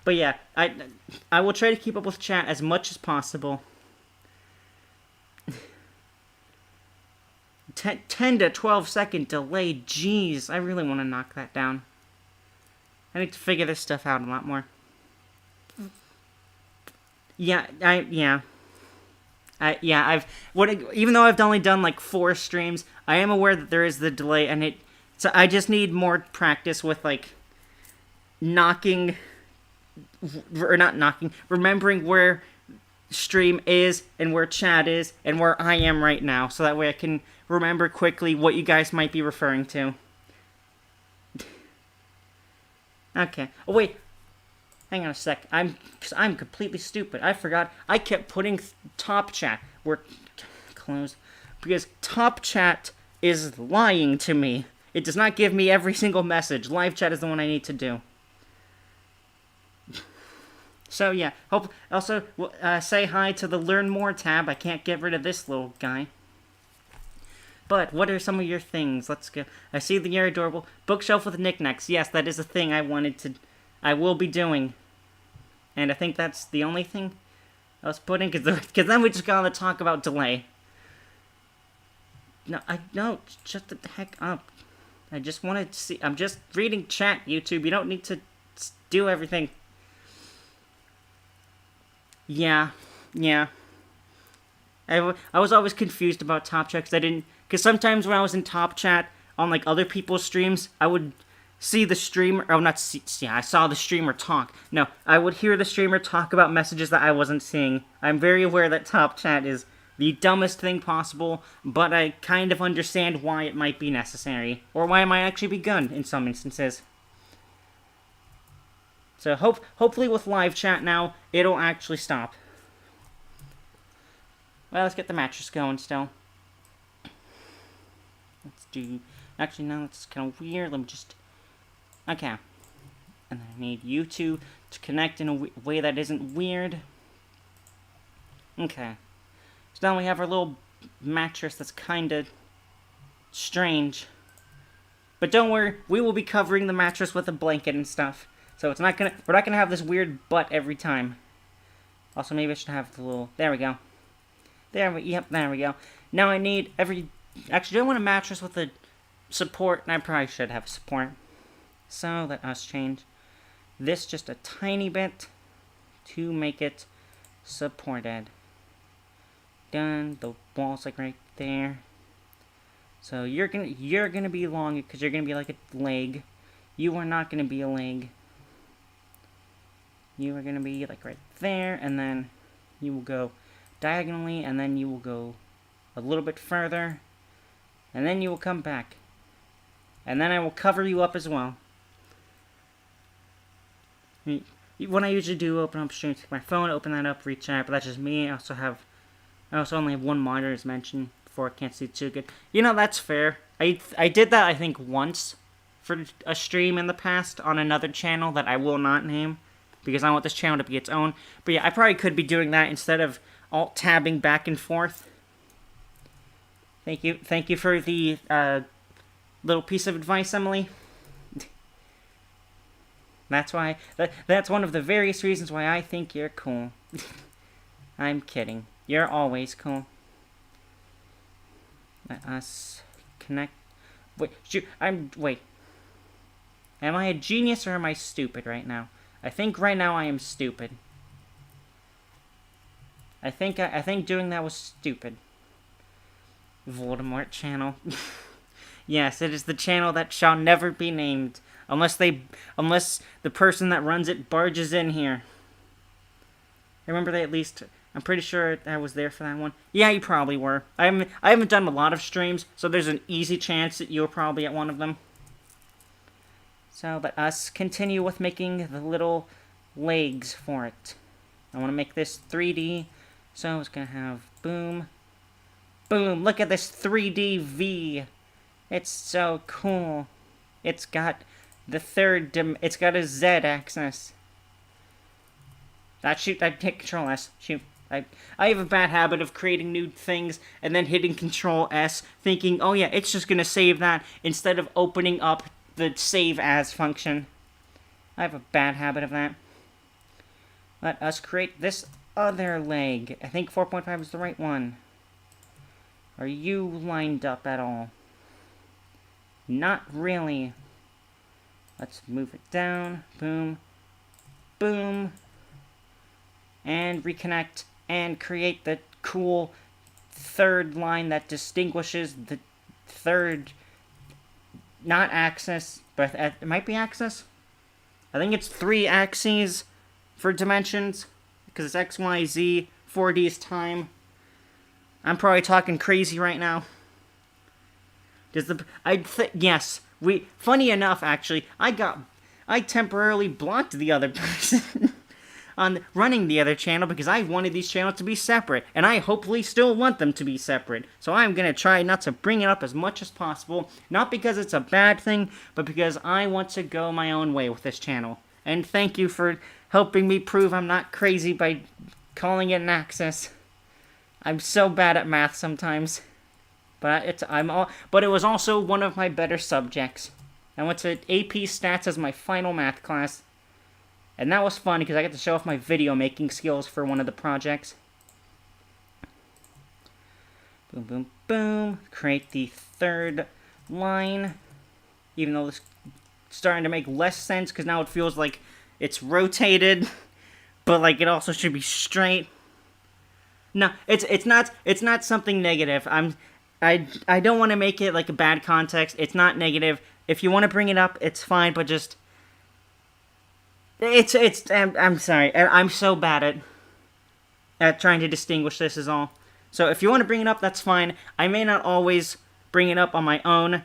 But yeah, I will try to keep up with chat as much as possible. 10 to 12 second delay, jeez, I really want to knock that down. I need to figure this stuff out a lot more. Yeah, even though I've only done like 4 streams, I am aware that there is the delay, and so I just need more practice with like remembering where stream is and where chat is and where I am right now, so that way I can remember quickly what you guys might be referring to. Okay. Oh wait. Hang on a sec. I'm completely stupid. I forgot. I kept putting top chat where close because top chat is lying to me. It does not give me every single message. Live chat is the one I need to do. So yeah. Also say hi to the Learn More tab. I can't get rid of this little guy. But what are some of your things? Let's go. I see that you're adorable. Bookshelf with knickknacks. Yes, that is a thing I will be doing. And I think that's the only thing I was putting, because then we just gotta talk about delay. No, shut the heck up. I just wanted to see. I'm just reading chat, YouTube. You don't need to do everything. Yeah. I was always confused about top chat because sometimes when I was in top chat on like other people's streams, I would see the streamer, I saw the streamer talk. No, I would hear the streamer talk about messages that I wasn't seeing. I'm very aware that top chat is the dumbest thing possible, but I kind of understand why it might be necessary, or why it might actually be good in some instances. So hopefully with live chat now, it'll actually stop. Well, let's get the mattress going still. Actually, no, that's kind of weird. Let me just... Okay. And then I need you two to connect in a way that isn't weird. Okay. So now we have our little mattress that's kind of strange. But don't worry, we will be covering the mattress with a blanket and stuff. So we're not gonna have this weird butt every time. Also, maybe I should have the little... There we go. There we go. Now I need actually, I don't want a mattress with a support, and I probably should have a support. So let us change this just a tiny bit to make it supported. Done. The wall's like right there. So you're gonna be long because you're gonna be like a leg. You are not gonna be a leg. You are gonna be like right there, and then you will go diagonally, and then you will go a little bit further, and then you will come back, and then I will cover you up as well. What I usually do, open up stream, take my phone, open that up, reach out, but that's just me. I also only have one monitor, as mentioned, before. Can't see too good. You know, that's fair. I did that, I think, once for a stream in the past on another channel that I will not name because I want this channel to be its own. But yeah, I probably could be doing that instead of alt-tabbing back and forth. Thank you. Thank you for the little piece of advice, Emily. That's why. That's one of the various reasons why I think you're cool. I'm kidding. You're always cool. Let us connect. Wait, shoot. Wait. Am I a genius or am I stupid right now? I think right now I am stupid. I think doing that was stupid. Voldemort channel. Yes, it is the channel that shall never be named. Unless the person that runs it barges in here. I remember they at least... I'm pretty sure I was there for that one. Yeah, you probably were. I haven't done a lot of streams, so there's an easy chance that you were probably at one of them. So let us continue with making the little legs for it. I want to make this 3D, so it's going to have boom. Boom, look at this 3D V. It's so cool. It's got the it's got a Z axis. I'd hit Control S. Shoot. I have a bad habit of creating new things and then hitting Control S, thinking, oh yeah, it's just gonna save that, instead of opening up the save as function. I have a bad habit of that. Let us create this other leg. I think 4.5 is the right one. Are you lined up at all? Not really. Let's move it down. Boom. Boom. And reconnect. And create the cool third line that distinguishes the third... Not axis, but it might be axis? I think it's 3 axes for dimensions. Because it's X, Y, Z. 4D is time. I'm probably talking crazy right now. Yes. Funny enough, actually, I temporarily blocked the other person on running the other channel because I wanted these channels to be separate, and I hopefully still want them to be separate. So I'm gonna try not to bring it up as much as possible, not because it's a bad thing, but because I want to go my own way with this channel. And thank you for helping me prove I'm not crazy by calling it an axis. I'm so bad at math sometimes. But it was also one of my better subjects. I went to AP Stats as my final math class. And that was fun because I got to show off my video making skills for one of the projects. Boom, boom, boom. Create the third line. Even though it's starting to make less sense because now it feels like it's rotated. But like it also should be straight. No, it's not something negative. I don't want to make it like a bad context. It's not negative. If you want to bring it up, it's fine, but just I'm sorry. I'm so bad at trying to distinguish this is all. So if you want to bring it up, that's fine. I may not always bring it up on my own,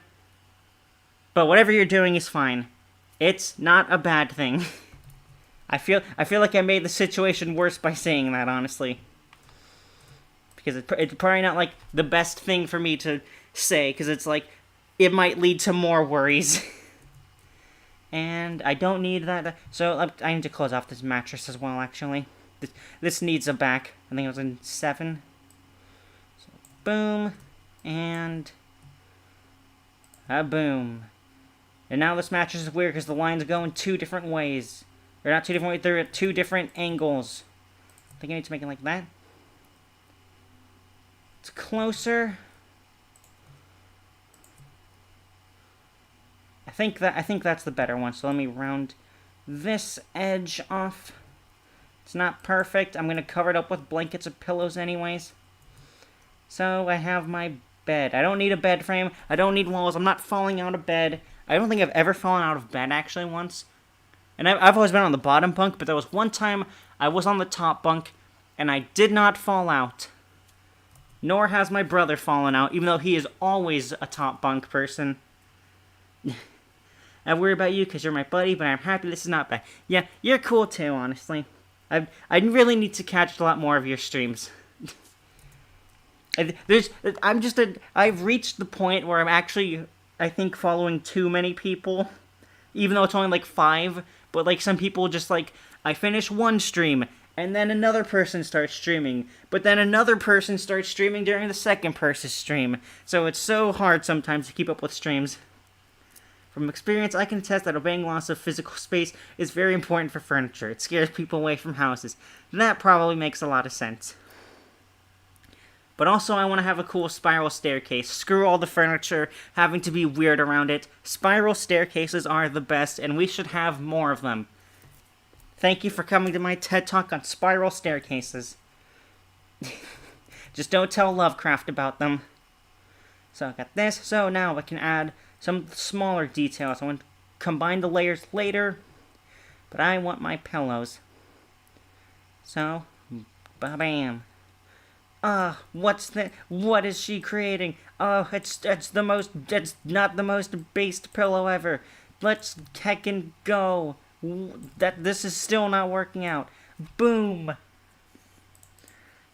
but whatever you're doing is fine. It's not a bad thing. I feel like I made the situation worse by saying that, honestly. Because it's probably not, like, the best thing for me to say, because it's, like, it might lead to more worries. And I don't need that. So I need to close off this mattress as well, actually. This needs a back. I think it was in 7. So, boom. And a boom. And now this mattress is weird because the lines go in 2 different ways. Or not 2 different ways, they're at 2 different angles. I think I need to make it like that. It's closer. I think that's the better one. So let me round this edge off. It's not perfect. I'm gonna cover it up with blankets or pillows anyways. So I have my bed. I don't need a bed frame. I don't need walls. I'm not falling out of bed. I don't think I've ever fallen out of bed actually once. And I've always been on the bottom bunk, but there was one time I was on the top bunk and I did not fall out. Nor has my brother fallen out, even though he is always a top bunk person. I worry about you because you're my buddy, but I'm happy this is not bad. Yeah, you're cool too, honestly. I really need to catch a lot more of your streams. I've reached the point where I'm actually, I think, following too many people, even though it's only like 5. But like some people just like, I finish one stream and then another person starts streaming, but then another person starts streaming during the second person's stream. So it's so hard sometimes to keep up with streams. From experience, I can attest that obeying laws of physical space is very important for furniture. It scares people away from houses. That probably makes a lot of sense. But also, I want to have a cool spiral staircase. Screw all the furniture having to be weird around it. Spiral staircases are the best, and we should have more of them. Thank you for coming to my TED Talk on spiral staircases. Just don't tell Lovecraft about them. So I got this. So now I can add some smaller details. I want to combine the layers later, but I want my pillows. So, ba-bam. What is she creating? It's not the most based pillow ever. Let's heckin' go. This is still not working out. Boom.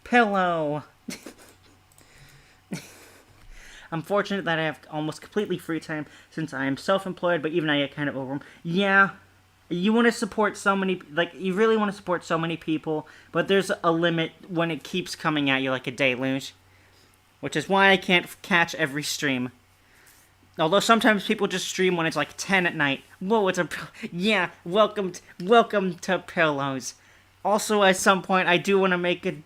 Pillow. I'm fortunate that I have almost completely free time since I am self-employed, but even I get kind of overwhelmed. Yeah, you want to support so many, you really want to support so many people, but there's a limit when it keeps coming at you like a deluge. Which is why I can't catch every stream. Although sometimes people just stream when it's like 10 at night. Whoa, yeah, welcome to pillows. Also, at some point, I do want to make a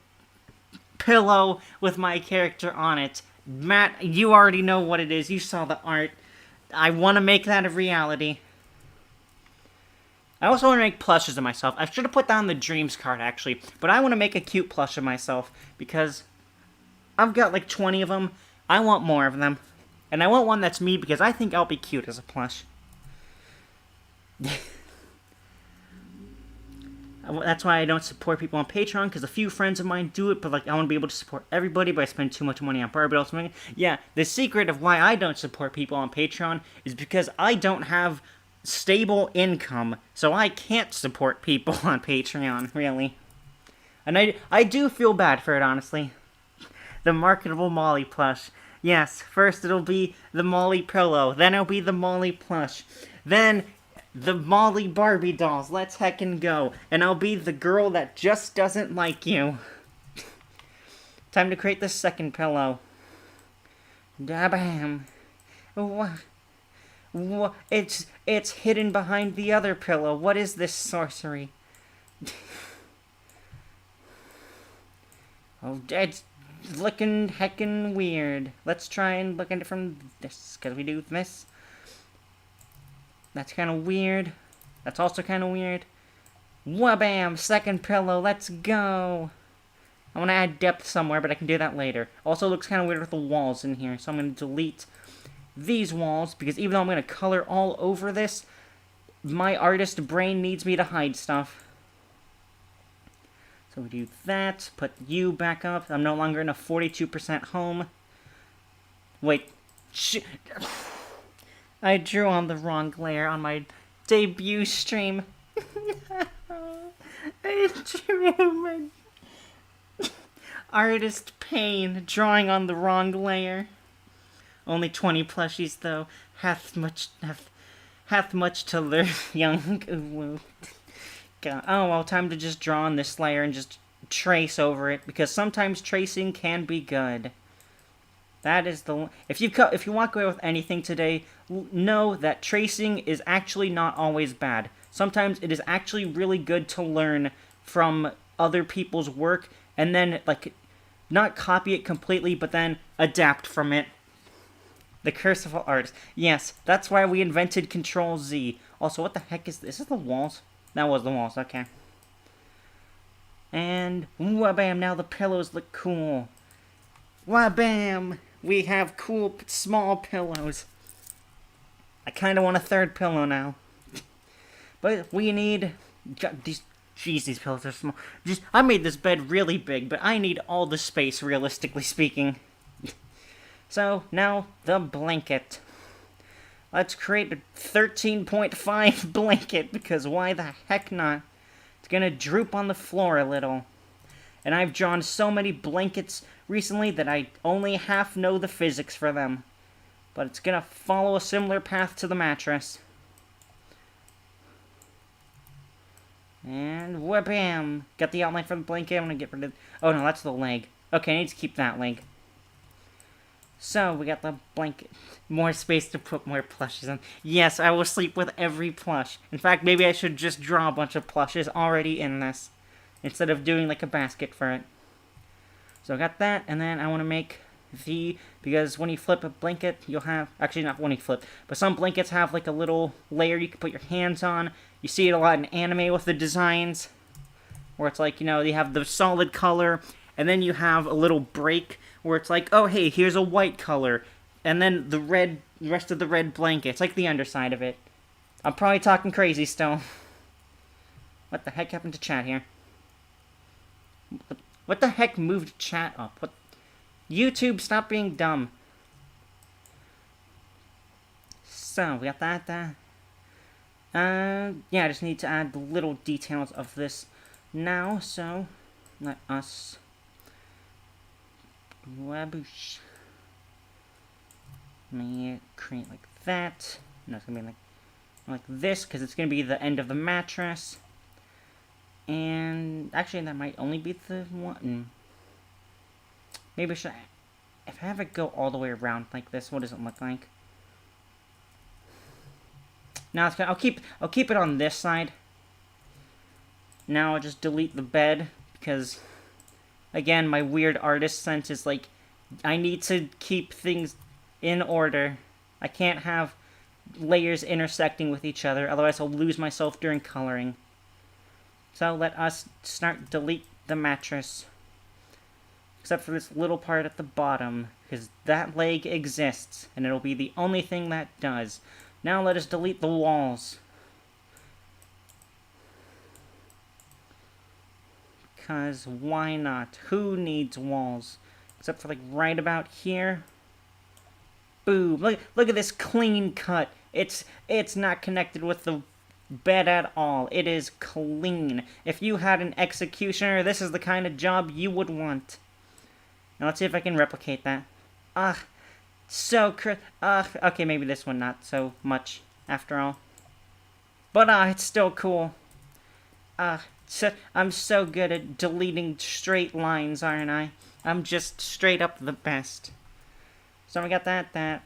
pillow with my character on it. Matt, you already know what it is. You saw the art. I want to make that a reality. I also want to make plushes of myself. I should have put that on the dreams card, actually. But I want to make a cute plush of myself, because I've got like 20 of them. I want more of them. And I want one that's me, because I think I'll be cute as a plush. That's why I don't support people on Patreon, because a few friends of mine do it, but I want to be able to support everybody, but I spend too much money on Barbie dolls. Yeah, the secret of why I don't support people on Patreon is because I don't have stable income, so I can't support people on Patreon, really. And I do feel bad for it, honestly. The marketable Molly plush. Yes, first it'll be the Molly pillow, then it'll be the Molly plush, then the Molly Barbie dolls. Let's heckin' go. And I'll be the girl that just doesn't like you. Time to create the second pillow. Da-bam. It's hidden behind the other pillow. What is this sorcery? Oh, it's looking heckin' weird. Let's try and look at it from this. Can we do this? That's kind of weird. That's also kind of weird. Wha-bam! Second pillow. Let's go. I want to add depth somewhere, but I can do that later. Also looks kind of weird with the walls in here, so I'm going to delete these walls, because even though I'm going to color all over this, my artist brain needs me to hide stuff. So we do that, put you back up. I'm no longer in a 42% home. Wait. I drew on the wrong layer on my debut stream. I drew my artist pain drawing on the wrong layer. Only 20 plushies, though. Hath much to learn, young. God. Oh, well, time to just draw on this layer and just trace over it, because sometimes tracing can be good. That is the... If you walk away with anything today, know that tracing is actually not always bad. Sometimes it is actually really good to learn from other people's work, and then, not copy it completely, but then adapt from it. The curse of all artists. Yes, that's why we invented Control-Z. Also, what the heck is this? Is this the walls? That was the walls, okay. And, wha-bam, now the pillows look cool. Wha-bam! We have cool, small pillows. I kind of want a third pillow now. But we need... Jeez, these pillows are small. I made this bed really big, but I need all the space, realistically speaking. So, now, the blanket. Let's create a 13.5 blanket, because why the heck not? It's gonna droop on the floor a little. And I've drawn so many blankets recently that I only half know the physics for them. But it's gonna follow a similar path to the mattress. And wha-bam! Got the outline for the blanket. I'm gonna get rid of... Oh no, that's the leg. Okay, I need to keep that leg. So, we got the blanket. More space to put more plushes in. Yes, I will sleep with every plush. In fact, maybe I should just draw a bunch of plushes already in this, instead of doing like a basket for it. So I got that, and then I want to make because when you flip a blanket, you'll have, actually not when you flip, but some blankets have like a little layer you can put your hands on. You see it a lot in anime with the designs, where it's like, you know, you have the solid color, and then you have a little break where it's like, oh hey, here's a white color, and then the rest of the red blanket. It's like the underside of it. I'm probably talking crazy still. What the heck happened to chat here? What the heck moved chat up? What? YouTube, stop being dumb. So, we got that. Yeah, I just need to add the little details of this now, so let us... Waboosh. Let me create like that. No, it's gonna be like this, because it's gonna be the end of the mattress. And actually, that might only be the one. Maybe if I have it go all the way around like this, what does it look like? Now it's gonna, I'll keep it on this side. Now I'll just delete the bed because, again, my weird artist sense is like, I need to keep things in order. I can't have layers intersecting with each other, otherwise I'll lose myself during coloring. So let us delete the mattress. Except for this little part at the bottom, because that leg exists, and it'll be the only thing that does. Now let us delete the walls. Because why not? Who needs walls? Except for like right about here. Boom! Look at this clean cut. It's not connected with the bed at all. It is clean. If you had an executioner, this is the kind of job you would want. Now let's see if I can replicate that. So okay, maybe this one not so much after all. But it's still cool. I'm so good at deleting straight lines, aren't I? I'm just straight up the best. So we got that.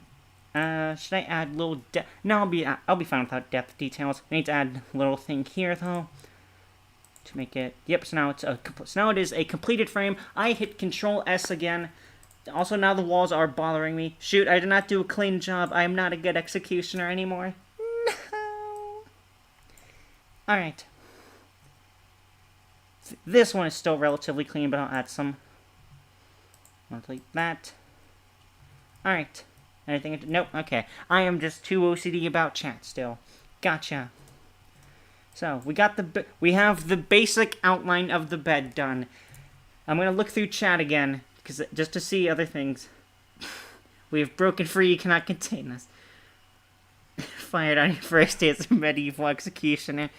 Should I add little depth? No, I'll be fine without depth details. I need to add a little thing here though. To make it, yep, so now it is a completed frame. I hit Control S again. Also, now the walls are bothering me. Shoot, I did not do a clean job. I am not a good executioner anymore. No. Alright. This one is still relatively clean, but I'll add some. I'll delete that. Alright. Anything? Nope, okay. I am just too OCD about chat still. Gotcha. So, we have the basic outline of the bed done. I'm gonna look through chat again, just to see other things. We have broken free, you cannot contain us. Fired on your first day as a medieval executioner.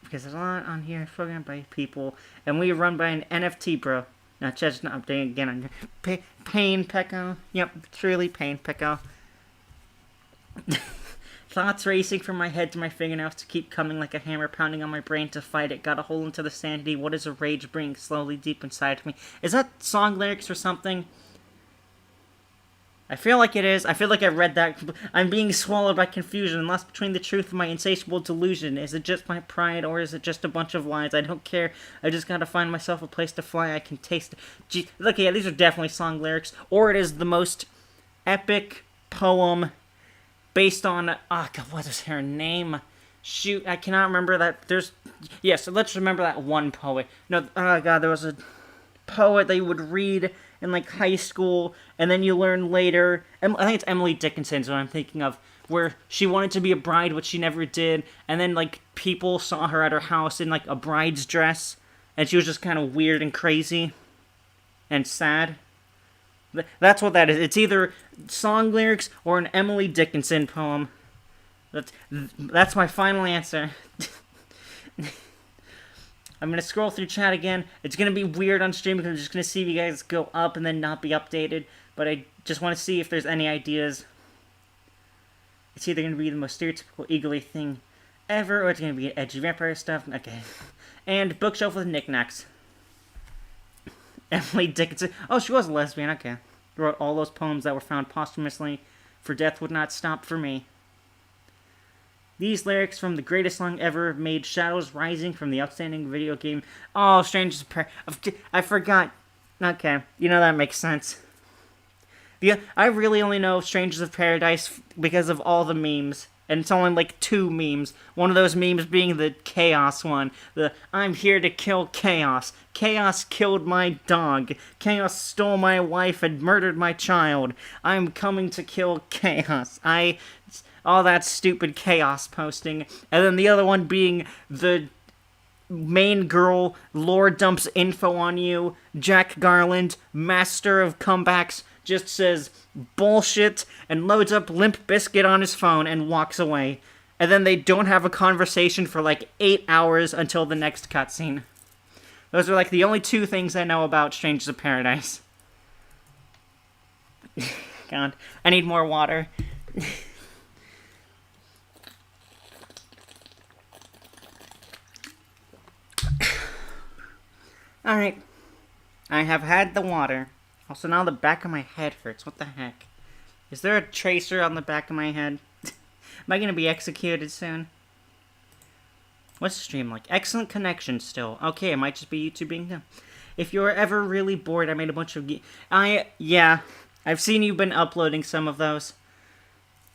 Because there's a lot on here programmed by people, and we are run by an NFT bro. Now, chat's not updating again on your Pain Pecco. Yep, truly Pain Pecco. Thoughts racing from my head to my fingernails to keep coming like a hammer pounding on my brain to fight it. Got a hole into the sanity. What is a rage bringing slowly deep inside of me? Is that song lyrics or something? I feel like it is. I feel like I read that. I'm being swallowed by confusion, lost between the truth and my insatiable delusion. Is it just my pride, or is it just a bunch of lies? I don't care. I just gotta find myself a place to fly. I can taste it. Gee, look, yeah, these are definitely song lyrics. Or it is the most epic poem based on... Oh, God, what is her name? Shoot, I cannot remember that. Yes, so let's remember that one poet. No, oh, God, there was a poet that you would read in like high school, and then you learn later. I think it's Emily Dickinson's what I'm thinking of, where she wanted to be a bride, but she never did. And then like people saw her at her house in like a bride's dress, and she was just kind of weird and crazy and sad. That's what that is. It's either song lyrics or an Emily Dickinson poem. That's my final answer. I'm gonna scroll through chat again. It's gonna be weird on stream because I'm just gonna see you guys go up and then not be updated. But I just want to see if there's any ideas. It's either gonna be the most stereotypical eagerly thing ever, or it's gonna be edgy vampire stuff. Okay. And bookshelf with knickknacks. Emily Dickinson. Oh, she was a lesbian. Okay. Wrote all those poems that were found posthumously. For death would not stop for me. These lyrics from the greatest song ever made shadows rising from the outstanding video game. Oh, Strangers of I forgot. Okay, you know that makes sense. Yeah, I really only know Strangers of Paradise because of all the memes. And it's only like 2 memes. One of those memes being the Chaos one. The I'm here to kill Chaos. Chaos killed my dog. Chaos stole my wife and murdered my child. I'm coming to kill Chaos. All that stupid Chaos posting. And then the other one being the main girl, lore dumps info on you. Jack Garland, master of comebacks, just says bullshit and loads up Limp Bizkit on his phone and walks away. And then they don't have a conversation for like 8 hours until the next cutscene. Those are like the only 2 things I know about Strangers of Paradise. God, I need more water. Alright. I have had the water. Also, now the back of my head hurts. What the heck? Is there a tracer on the back of my head? Am I going to be executed soon? What's the stream like? Excellent connection still. Okay, it might just be YouTube being done. If you're ever really bored, I made a bunch of... Yeah. I've seen you've been uploading some of those.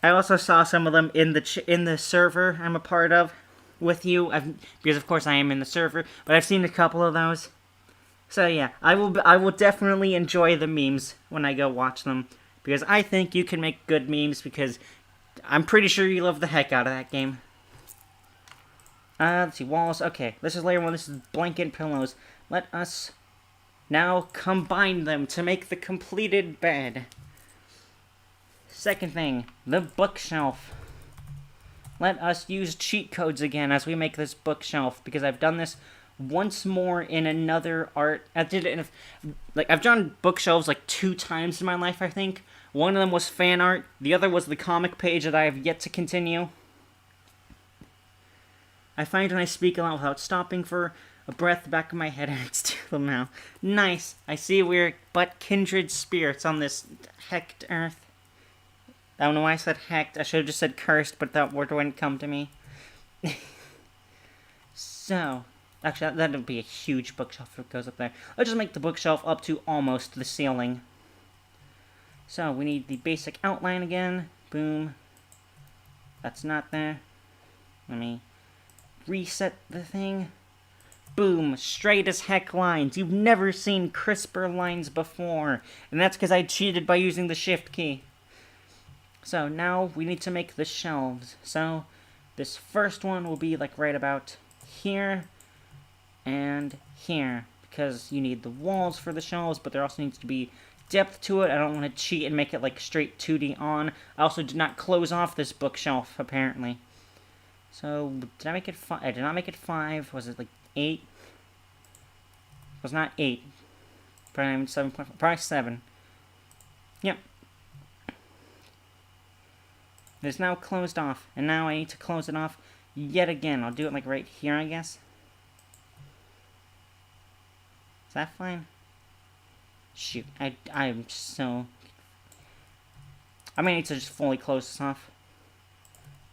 I also saw some of them in the server I'm a part of with you. Because, of course, I am in the server. But I've seen a couple of those. So yeah, I will definitely enjoy the memes when I go watch them, because I think you can make good memes, because I'm pretty sure you love the heck out of that game. Let's see, walls, okay, this is layer 1, this is blanket and pillows. Let us now combine them to make the completed bed. Second thing, the bookshelf. Let us use cheat codes again as we make this bookshelf, because I've done this once more in another art. I've drawn bookshelves like 2 times in my life, I think. One of them was fan art. The other was the comic page that I have yet to continue. I find when I speak aloud without stopping for a breath, the back of my head hurts to now. Nice. I see we're but kindred spirits on this hecked earth. I don't know why I said hecked. I should have just said cursed, but that word wouldn't come to me. So... Actually, that would be a huge bookshelf if it goes up there. Let's just make the bookshelf up to almost the ceiling. So, we need the basic outline again. Boom. That's not there. Let me reset the thing. Boom. Straight as heck lines. You've never seen crisper lines before. And that's because I cheated by using the shift key. So, now we need to make the shelves. So, this first one will be like right about here. And here, because you need the walls for the shelves, but there also needs to be depth to it. I don't want to cheat and make it like straight 2D on. I also did not close off this bookshelf, apparently. So, did I make it 5? I did not make it 5. Was it like 8? It was not 8. Probably 7.5. Probably 7. Yep. It is now closed off, and now I need to close it off yet again. I'll do it like right here, I guess. Is that fine? Shoot, I'm so... I may need to just fully close this off.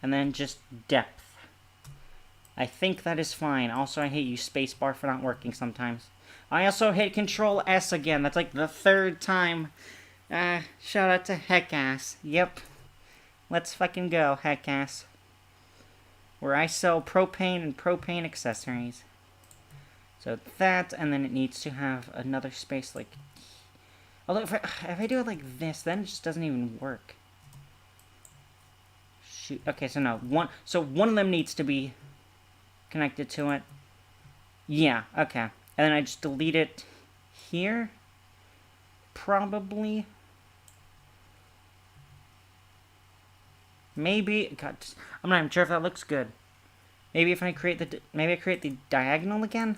And then just depth. I think that is fine. Also, I hate you spacebar for not working sometimes. I also hit Control S again. That's like the 3rd time. Shout out to Heckass. Yep. Let's fucking go, Heckass. Where I sell propane and propane accessories. So that, and then it needs to have another space like... Although, if I do it like this, then it just doesn't even work. Shoot. Okay, so no. One of them needs to be connected to it. Yeah, okay. And then I just delete it here? Probably. Maybe... God, I'm not even sure if that looks good. Maybe if I create the... Maybe I create the diagonal again?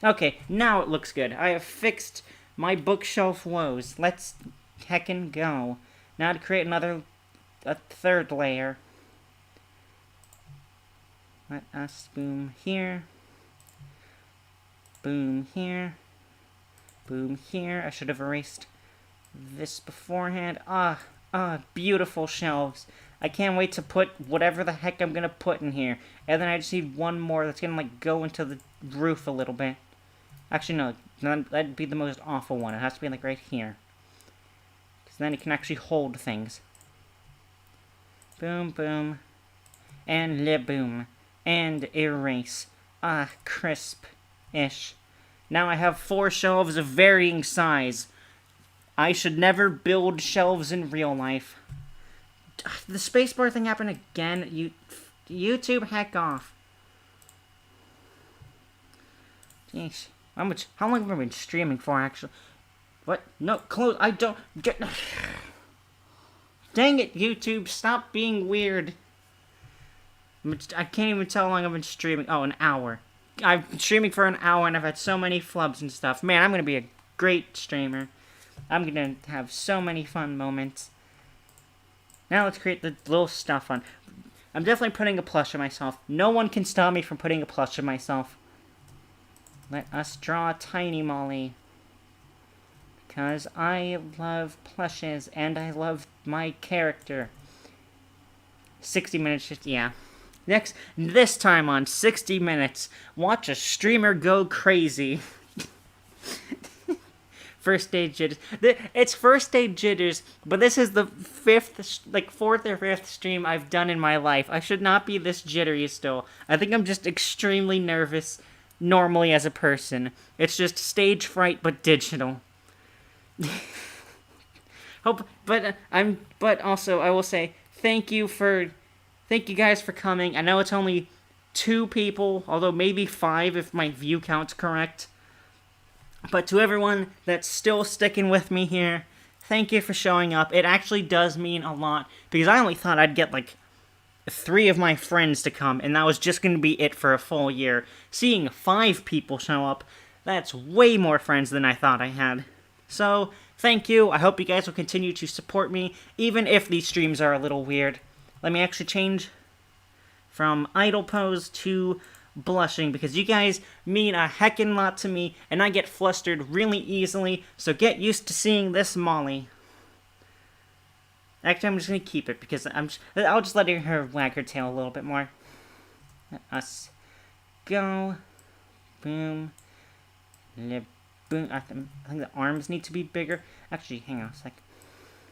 Okay, now it looks good. I have fixed my bookshelf woes. Let's heckin' go. Now to create a third layer. Let us boom here. Boom here. Boom here. I should have erased this beforehand. Beautiful shelves. I can't wait to put whatever the heck I'm gonna put in here. And then I just need one more that's gonna, like, go into the roof a little bit. Actually, no. That'd be the most awful one. It has to be, like, right here. Because then it can actually hold things. Boom, boom. And boom. And erase. Crisp-ish. Now I have 4 shelves of varying size. I should never build shelves in real life. The spacebar thing happened again. YouTube, heck off. Jeez. How long have I been streaming for, actually? What? No, close. I don't get... Dang it, YouTube. Stop being weird. I can't even tell how long I've been streaming. Oh, an hour. I've been streaming for an hour and I've had so many flubs and stuff. Man, I'm going to be a great streamer. I'm going to have so many fun moments. Now let's create the little stuff on. I'm definitely putting a plush of myself. No one can stop me from putting a plush of myself. Let us draw a tiny Molly. Because I love plushes and I love my character. 60 minutes, yeah. This time on 60 Minutes, watch a streamer go crazy. First day jitters. It's first day jitters, but this is the 4th or 5th stream I've done in my life. I should not be this jittery still. I think I'm just extremely nervous normally as a person. It's just stage fright, but digital. But also I will say thank you guys for coming. I know it's only 2 people, although maybe 5 if my view count's correct. But to everyone that's still sticking with me here, thank you for showing up. It actually does mean a lot, because I only thought I'd get, like, 3 of my friends to come, and that was just going to be it for a full year. Seeing 5 people show up, that's way more friends than I thought I had. So, thank you. I hope you guys will continue to support me, even if these streams are a little weird. Let me actually change from idle pose to blushing, because you guys mean a heckin' lot to me, and I get flustered really easily, so get used to seeing this Molly. Actually, I'm just gonna keep it, because I'll just let her wag her tail a little bit more. Let us go. Boom. Boom. I think the arms need to be bigger. Actually, hang on a sec.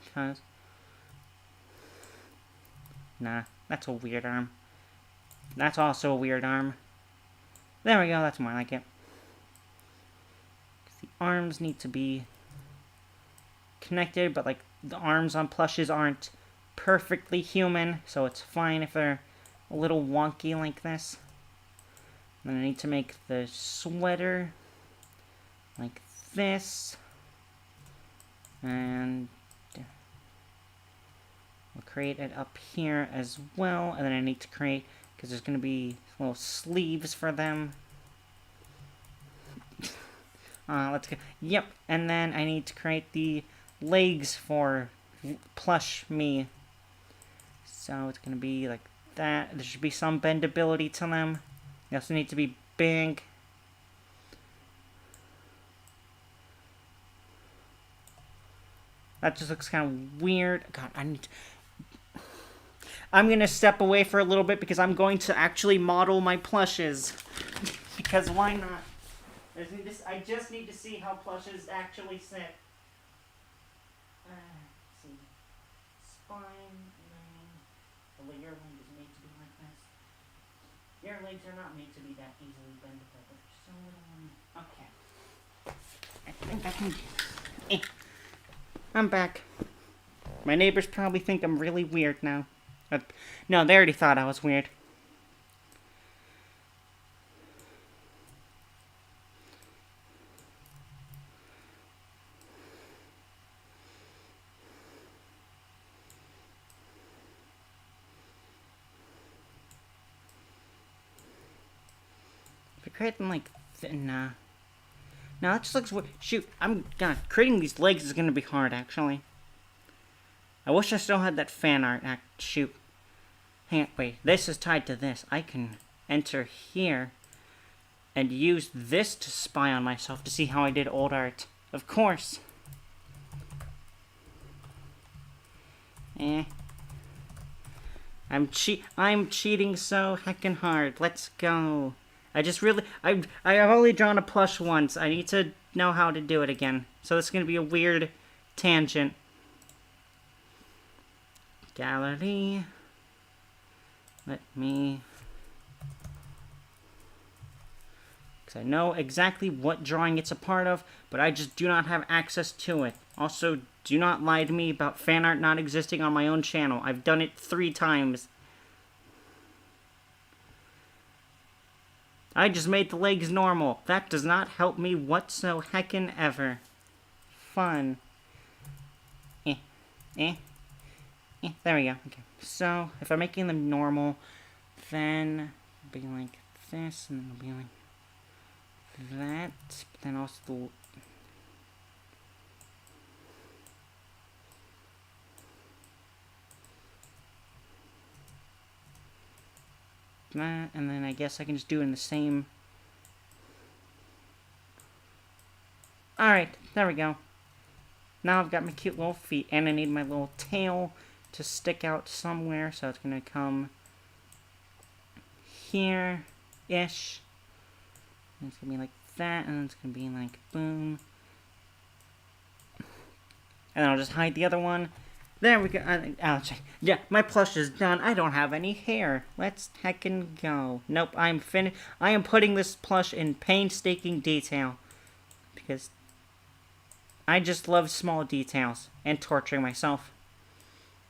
Because... Nah, that's a weird arm. That's also a weird arm. There we go, that's more like it. The arms need to be connected, but, like, the arms on plushes aren't perfectly human, so it's fine if they're a little wonky like this. Then I need to make the sweater like this. And we'll create it up here as well, and then I need to create, because there's going to be little sleeves for them. Let's go. Yep, and then I need to create the legs for plush me. So it's going to be like that. There should be some bendability to them. They also need to be big. That just looks kind of weird. God, I'm going to step away for a little bit because I'm going to actually model my plushes. Because why not? I just need to see how plushes actually sit. Let's see. Spine, well, your leg is made to be like this. Your legs are not made to be that easily bendable, but they're so... Okay. I think I can... I'm back. My neighbors probably think I'm really weird now. No, they already thought I was weird. If I create them like... Nah. Now that just looks weird. Shoot, God, creating these legs is gonna be hard, actually. I wish I still had that fan art. Shoot. Hang on, wait, this is tied to this. I can enter here and use this to spy on myself to see how I did old art. Of course. I'm cheating so heckin' hard. Let's go. I've only drawn a plush once. I need to know how to do it again. So this is gonna be a weird tangent. Gallery. Let me... Because I know exactly what drawing it's a part of, but I just do not have access to it. Also, do not lie to me about fan art not existing on my own channel. I've done it 3 times. I just made the legs normal. That does not help me whatsoever. Fun. There we go. Okay. So, if I'm making them normal, then it'll be like this, and then it'll be like that. But then also the... that, and then I guess I can just do it in the same... Alright, there we go. Now I've got my cute little feet, and I need my little tail to stick out somewhere, so it's gonna come here-ish. And it's gonna be like that, and then it's gonna be like boom. And then I'll just hide the other one. There we go. Yeah, my plush is done. I don't have any hair. Let's heckin' go. Nope, I'm finished. I am putting this plush in painstaking detail. Because I just love small details. And torturing myself.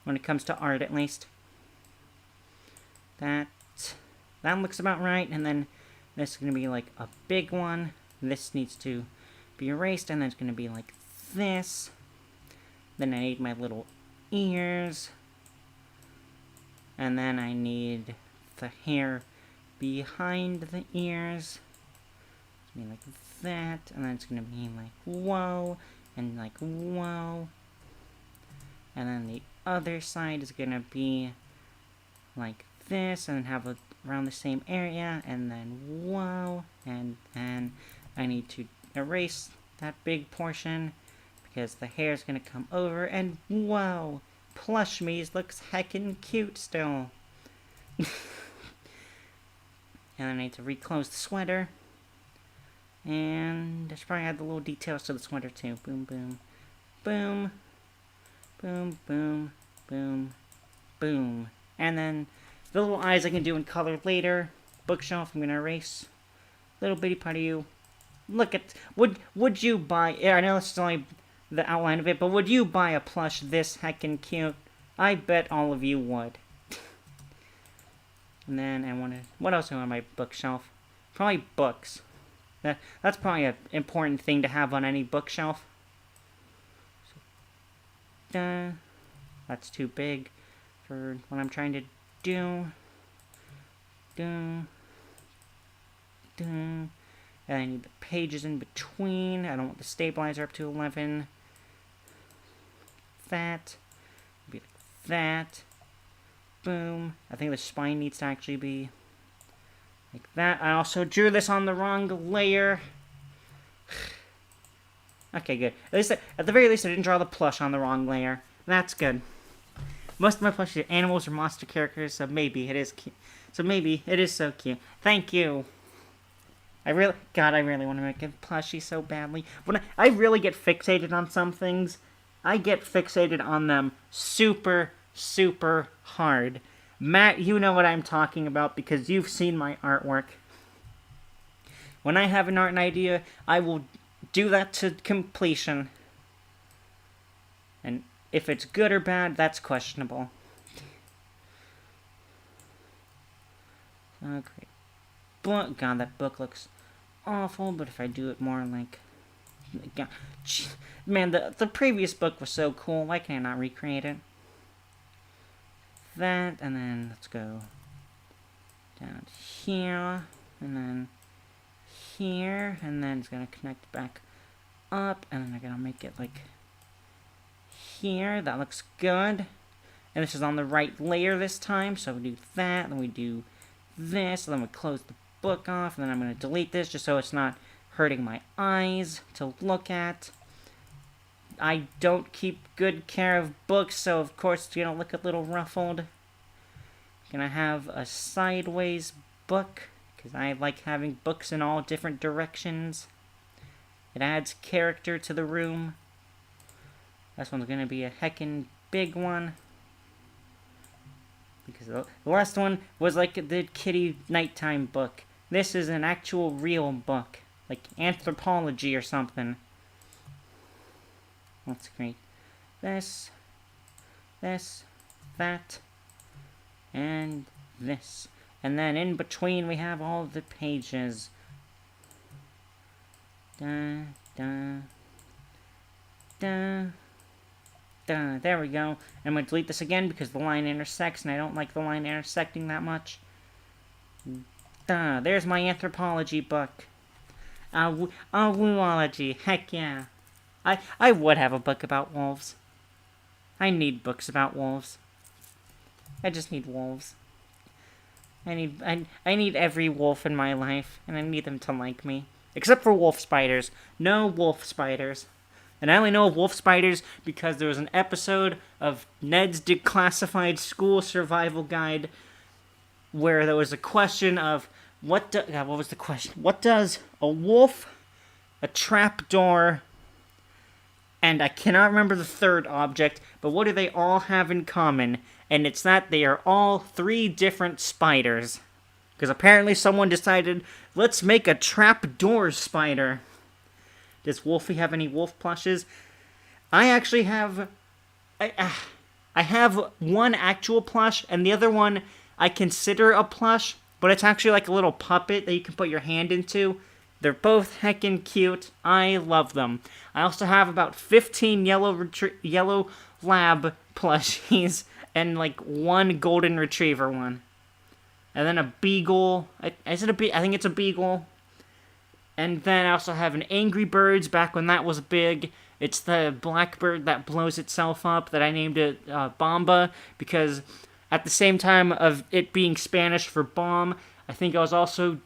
When it comes to art, at least. That looks about right. And then this is going to be like a big one. This needs to be erased. And then it's going to be like this. Then I need my little ears. And then I need the hair behind the ears. It's going to be like that. And then it's going to be like whoa. And like whoa. And then the other side is going to be like this. And then have it around the same area. And then whoa. And then I need to erase that big portion. Because the hair is going to come over, and whoa, Plush Me's looks heckin' cute still. And I need to reclose the sweater. And I should probably add the little details to the sweater too. Boom, boom, boom, boom, boom, boom, boom. And then the little eyes I can do in color later. Bookshelf I'm going to erase. Little bitty part of you. Look at, would you buy, I know this is only the outline of it, but would you buy a plush this heckin' cute? I bet all of you would. And then I want to... What else on my bookshelf? Probably books. That's probably an important thing to have on any bookshelf. So, that's too big for what I'm trying to do. And I need the pages in between. I don't want the stabilizer up to 11. That. Be like that. Boom. I think the spine needs to actually be like that. I also drew this on the wrong layer. Okay, good. At the very least, I didn't draw the plush on the wrong layer. That's good. Most of my plushes are animals or monster characters, so maybe it is cute. So maybe it is so cute. Thank you. I really want to make a plushie so badly. When I really get fixated on some things, I get fixated on them super, super hard. Matt, you know what I'm talking about because you've seen my artwork. When I have an art idea, I will do that to completion. And if it's good or bad, that's questionable. Okay. But, God, that book looks awful, but if I do it more like... God, man, the previous book was so cool. Why can't I not recreate it? That, and then let's go down here, and then here, and then it's gonna connect back up, and then I'm gonna make it like here. That looks good. And this is on the right layer this time, so we do that, then we do this, and then we close the book off, and then I'm gonna delete this just so it's not hurting my eyes to look at. I don't keep good care of books, so of course it's gonna look a little ruffled. Gonna have a sideways book, because I like having books in all different directions. It adds character to the room. This one's gonna be a heckin' big one. Because the last one was like the kitty nighttime book. This is an actual real book. Like anthropology or something. That's great. This, that, and this. And then in between we have all the pages. Da, da, da, da. There we go. I'm going to delete this again because the line intersects, and I don't like the line intersecting that much. Da. There's my anthropology book. Woology. Heck yeah. I would have a book about wolves. I need books about wolves. I just need wolves. I need every wolf in my life, and I need them to like me. Except for wolf spiders. No wolf spiders. And I only know of wolf spiders because there was an episode of Ned's Declassified School Survival Guide where there was a question of what was the question? What does a wolf, a trapdoor, and I cannot remember the third object, but what do they all have in common? And it's that they are all 3 different spiders. Because apparently someone decided, let's make a trapdoor spider. Does Wolfie have any wolf plushes? I actually have... I have one actual plush, and the other one I consider a plush, but it's actually like a little puppet that you can put your hand into. They're both heckin' cute. I love them. I also have about 15 yellow lab plushies and like 1 golden retriever one. And then a beagle. I think it's a beagle. And then I also have an Angry Birds back when that was big. It's the blackbird that blows itself up that I named it Bomba because at the same time of it being Spanish for bomb, I think I was also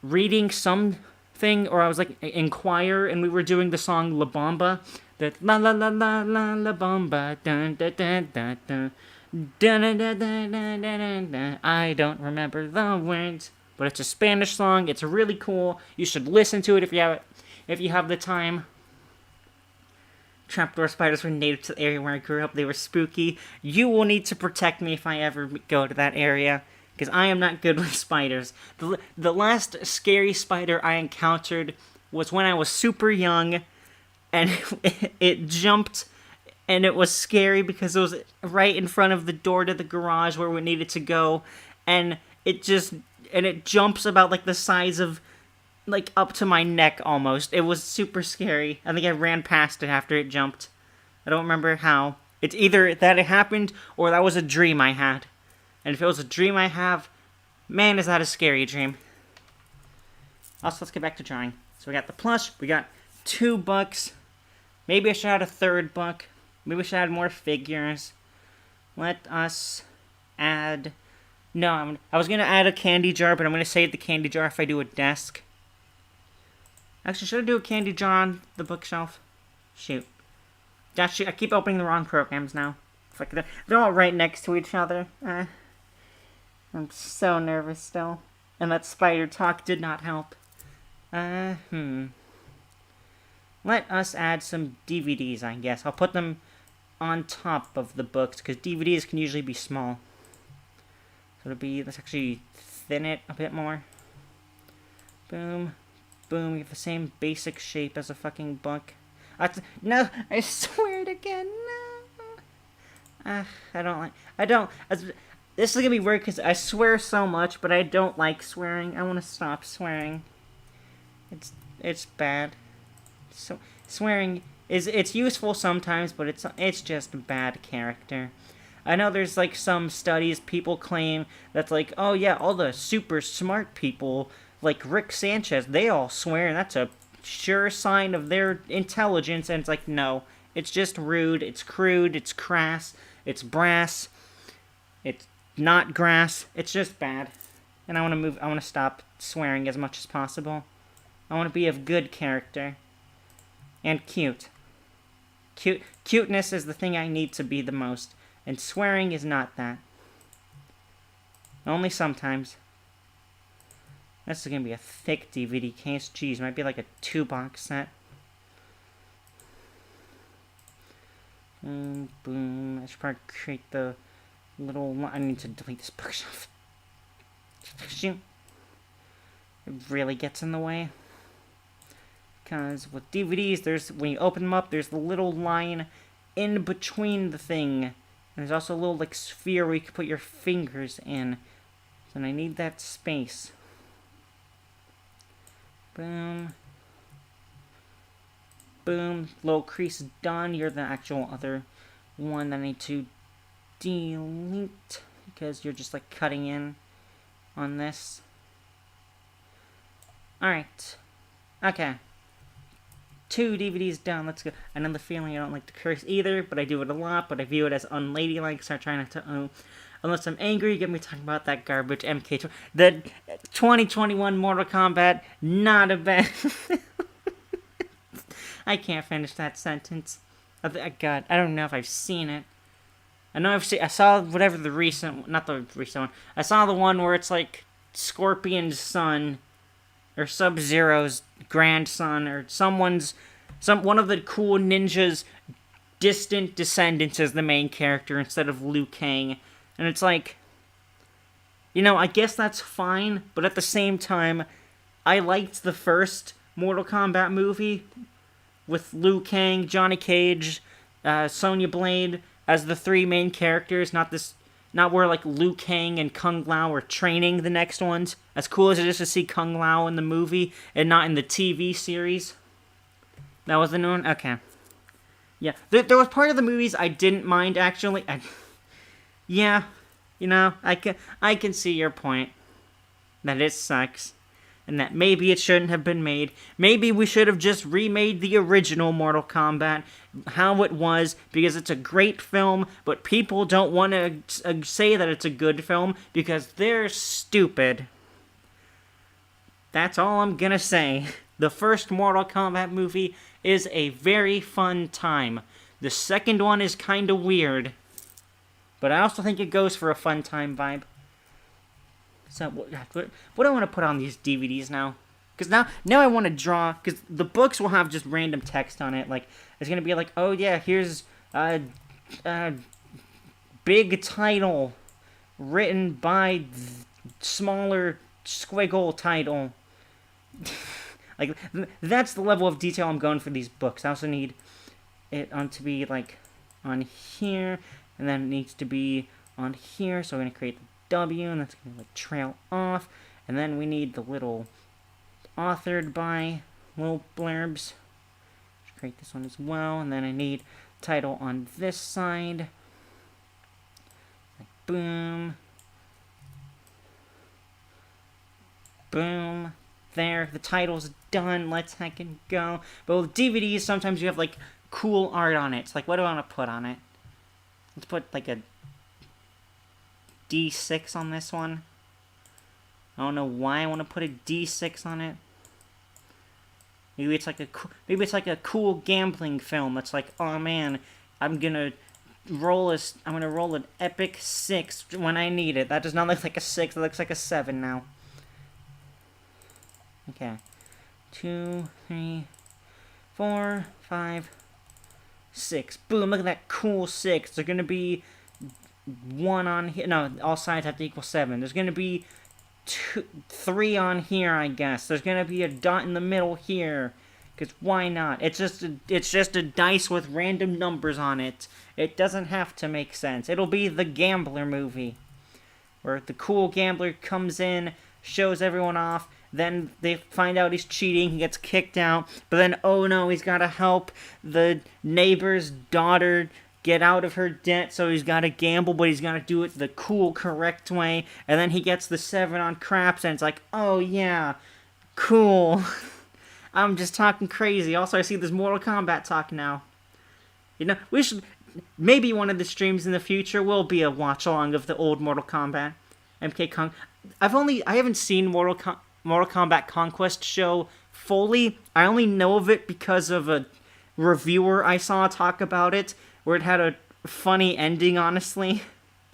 reading something, or I was like in choir, and we were doing the song La Bamba. The la la la la la la Bamba, dun dun dun dun dun. Dun, dun, dun, dun, dun, dun, dun. I don't remember the words, but it's a Spanish song. It's really cool. You should listen to it if you have the time. Trapdoor spiders were native to the area where I grew up. They were spooky. You will need to protect me if I ever go to that area, because I am not good with spiders. The last scary spider I encountered was when I was super young, and it jumped. And it was scary because it was right in front of the door to the garage where we needed to go. And it jumps about like the size of like up to my neck almost. It was super scary. I think I ran past it after it jumped. I don't remember how. It's either that it happened or that was a dream I had. And if it was a dream I have, man, is that a scary dream. Also, let's get back to drawing. So we got the plush, we got 2 books. Maybe I should add a 3rd book. Maybe we should add more figures. Let us add... No, I was going to add a candy jar, but I'm going to save the candy jar if I do a desk. Actually, should I do a candy jar on the bookshelf? Shoot. Actually, I keep opening the wrong programs now. It's like they're all right next to each other. I'm so nervous still. And that spider talk did not help. Let us add some DVDs, I guess. I'll put them on top of the books, because DVDs can usually be small. So let's actually thin it a bit more. Boom. Boom. We have the same basic shape as a fucking book. No, I swear it again. No. This is gonna be weird because I swear so much, but I don't like swearing. I want to stop swearing. It's bad. So swearing it's useful sometimes, but it's just bad character. I know there's like some studies people claim that's like, oh yeah, all the super smart people like Rick Sanchez, they all swear, and that's a sure sign of their intelligence, and it's like, no, it's just rude, it's crude, it's crass, it's brass, it's not grass, it's just bad. And I want to stop swearing as much as possible. I want to be of good character. And cute. Cuteness is the thing I need to be the most, and swearing is not that. Only sometimes. This is going to be a thick DVD case. Jeez, might be like a 2-box set. Boom, boom. I should probably create the little... I need to delete this bookshelf. Shoot. It really gets in the way. Because with DVDs, when you open them up, there's the little line in between the thing. And there's also a little, like, sphere where you can put your fingers in. So I need that space. Boom. Boom. Little crease done. You're the actual other one that I need to delete. Because you're just, like, cutting in on this. Alright. Okay. 2 DVDs done. Let's go. I know the feeling I don't like to curse either, but I do it a lot, but I view it as unladylike, so I try not to... unless I'm angry, get me talking about that garbage MK... The 2021 Mortal Kombat, not a bad... I can't finish that sentence. God, I don't know if I've seen it. I saw whatever the recent... Not the recent one. I saw the one where it's like Scorpion's son... or Sub-Zero's grandson, or one of the cool ninjas' distant descendants as the main character instead of Liu Kang. And it's like, I guess that's fine, but at the same time, I liked the first Mortal Kombat movie with Liu Kang, Johnny Cage, Sonya Blade as the 3 main characters, not where, like, Liu Kang and Kung Lao are training the next ones. As cool as it is to see Kung Lao in the movie and not in the TV series. That was the new one? Okay. Yeah. There was part of the movies I didn't mind, actually. Yeah. I can see your point. That it sucks. And that maybe it shouldn't have been made. Maybe we should have just remade the original Mortal Kombat how it was, because it's a great film, but people don't want to say that it's a good film because they're stupid. That's all I'm gonna say. The first Mortal Kombat movie is a very fun time. The second one is kinda weird, but I also think it goes for a fun time vibe. So, what do I want to put on these DVDs now? Because now I want to draw, because the books will have just random text on it. Like, it's going to be like, oh yeah, here's a big title written by smaller squiggle title. Like, that's the level of detail I'm going for these books. I also need it to be, like, on here, and then it needs to be on here, so we're going to create the W, and that's going to like trail off, and then we need the little authored by little blurbs. Let's create this one as well, and then I need title on this side. Like boom, boom. There, the title's done. Let's heckin' go. But with DVDs, sometimes you have like cool art on it. It's like, what do I want to put on it? Let's put like a D6 on this one. I don't know why I want to put a D6 on it. Maybe it's like a cool gambling film. That's like, oh man, I'm gonna roll an epic 6 when I need it. That does not look like a 6. It looks like a 7 now. Okay, 2, 3, 4, 5, 6. Boom! Look at that cool 6. There's gonna be 1 on here. No, all sides have to equal 7. There's gonna be 3 on here, I guess. There's gonna be a dot in the middle here. Cause why not? It's just a dice with random numbers on it. It doesn't have to make sense. It'll be the gambler movie, where the cool gambler comes in, shows everyone off. Then they find out he's cheating, he gets kicked out, but then, oh no, he's gotta help the neighbor's daughter get out of her debt, so he's gotta gamble, but he's gotta do it the cool, correct way, and then he gets the 7 on craps, and it's like, oh yeah, Cool. I'm just talking crazy. Also, I see this Mortal Kombat talk now. You know, we should... Maybe one of the streams in the future will be a watch-along of the old Mortal Kombat. MK Kong. I haven't seen Mortal Kombat Conquest show fully. I only know of it because of a reviewer I saw talk about it, where it had a funny ending, honestly.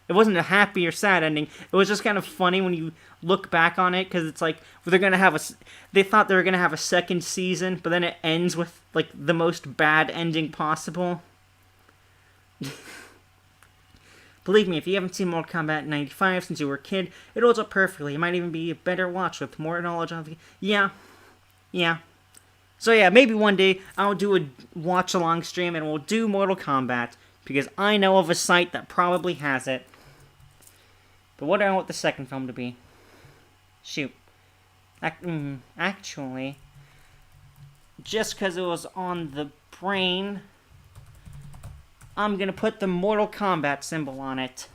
It wasn't a happy or sad ending. It was just kind of funny when you look back on it, because it's like, they're gonna have they thought they were gonna have a second season, but then it ends with, like, the most bad ending possible. Believe me, if you haven't seen Mortal Kombat 95 since you were a kid, it holds up perfectly. It might even be a better watch with more knowledge of the... Yeah. So yeah, maybe one day I'll do a watch-along stream and we'll do Mortal Kombat, because I know of a site that probably has it. But what do I want the second film to be? Shoot. Actually, just because it was on the brain... I'm gonna put the Mortal Kombat symbol on it.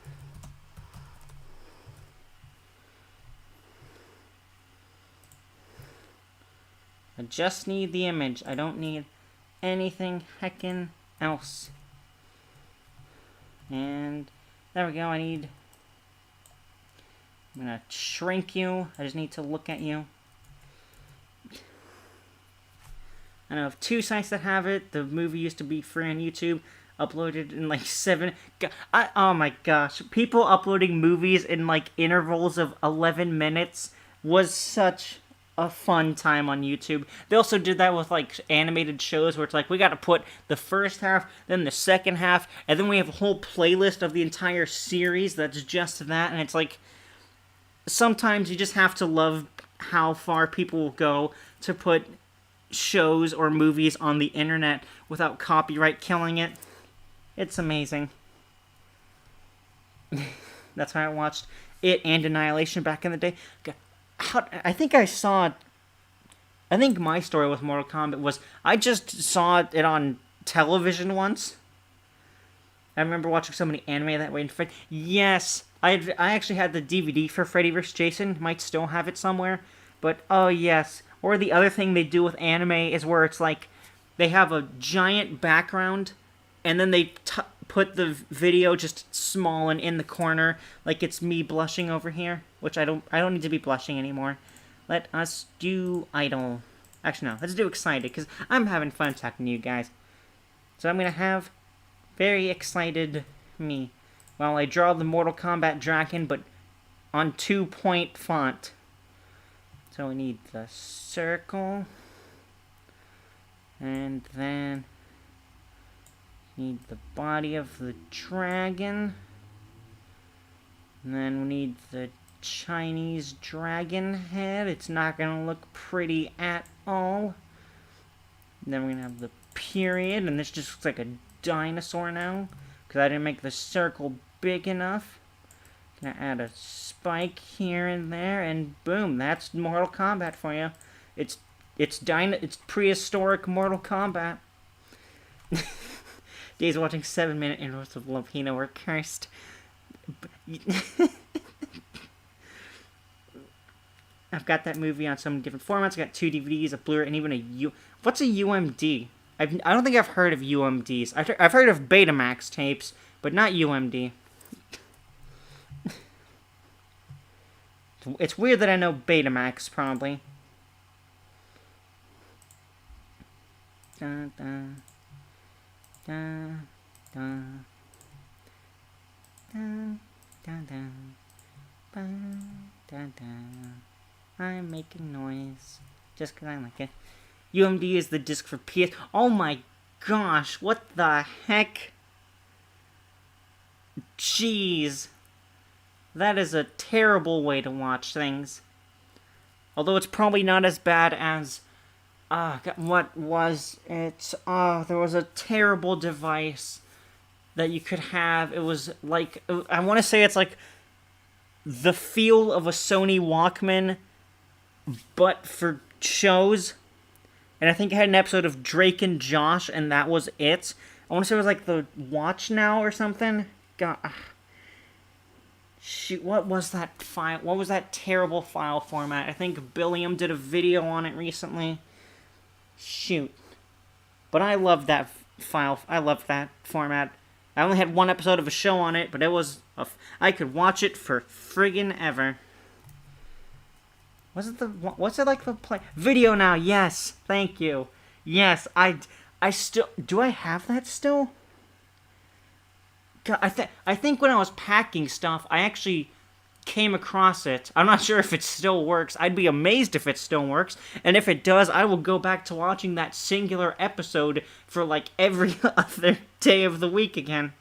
I just need the image. I don't need anything heckin' else. And there we go. I'm gonna shrink you. I just need to look at you. I know of 2 sites that have it. The movie used to be free on YouTube. Uploaded in like 7... oh my gosh. People uploading movies in like intervals of 11 minutes was such a fun time on YouTube. They also did that with like animated shows where it's like, we gotta put the first half, then the second half, and then we have a whole playlist of the entire series that's just that, and it's like, sometimes you just have to love how far people will go to put shows or movies on the internet without copyright killing it. It's amazing. That's why I watched it and Annihilation back in the day. I think my story with Mortal Kombat was, I just saw it on television once. I remember watching so many anime that way. In fact, yes, I actually had the DVD for Freddy vs. Jason. Might still have it somewhere. But, oh yes. Or the other thing they do with anime is where it's like, they have a giant background, and then they put the video just small and in the corner, like it's me blushing over here, which I don't need to be blushing anymore. Let us do idle. Actually, no, let's do excited, because I'm having fun talking to you guys. So I'm going to have very excited me while I draw the Mortal Kombat dragon, but on 2-point font. So we need the circle, and then need the body of the dragon, and then we need the Chinese dragon head. It's not gonna look pretty at all. And then we're gonna have the period, and this just looks like a dinosaur now, because I didn't make the circle big enough. Gonna add a spike here and there, and boom, that's Mortal Kombat for you. It's prehistoric Mortal Kombat. Days watching 7-minute intervals of Lapino were cursed. I've got that movie on so many different formats. I got 2 DVDs, a Blu-ray, and even what's a UMD? I don't think I've heard of UMDs. I've heard of Betamax tapes, but not UMD. It's weird that I know Betamax, probably. Dun, dun. Dun, dun, dun, dun, dun, dun, dun, dun. I'm making noise just because I like it. UMD is the disc for PS. Oh my gosh, what the heck? Jeez. That is a terrible way to watch things. Although it's probably not as bad as... what was it? There was a terrible device that you could have. It was like... I want to say it's like the feel of a Sony Walkman, but for shows. And I think it had an episode of Drake and Josh, and that was it. I want to say it was like the Watch Now or something. God. Shoot, what was that file? What was that terrible file format? I think Billiam did a video on it recently. Shoot. But I loved that file. I loved that format. I only had one episode of a show on it, but it was... I could watch it for friggin' ever. What's it like the play? Video Now, yes. Thank you. Yes, I still... Do I have that still? God, I think when I was packing stuff, I actually came across it. I'm not sure if it still works. I'd be amazed if it still works. And if it does, I will go back to watching that singular episode for like every other day of the week again.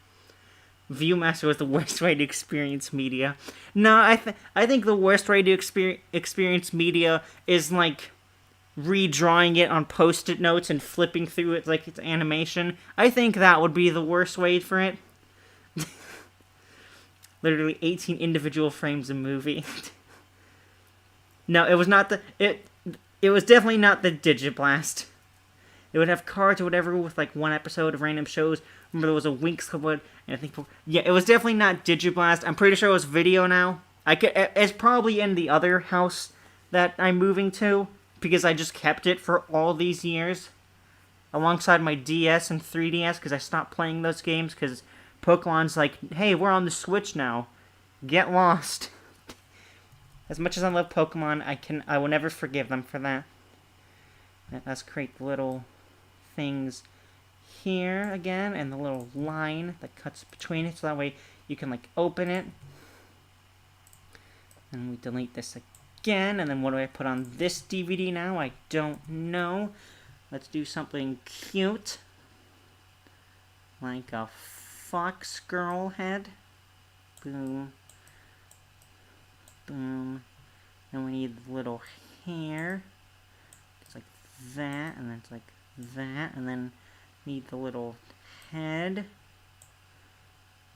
Viewmaster was the worst way to experience media. No, I think the worst way to experience media is like redrawing it on post-it notes and flipping through it like it's animation. I think that would be the worst way for it. Literally 18 individual frames a movie. No, it was not the... It was definitely not the Digiblast. It would have cards or whatever with like one episode of random shows. Remember there was a Winx Club, and I think... Yeah, it was definitely not Digiblast. I'm pretty sure it was Video Now. It's probably in the other house that I'm moving to, because I just kept it for all these years. Alongside my DS and 3DS, because I stopped playing those games, because... Pokemon's like, hey, we're on the Switch now. Get lost. As much as I love Pokemon, I will never forgive them for that. Let's create the little things here again, and the little line that cuts between it, so that way you can, like, open it. And we delete this again, and then what do I put on this DVD now? I don't know. Let's do something cute. Like a fox girl head. Boom. Boom. Then we need the little hair. It's like that, and then it's like that, and then need the little head.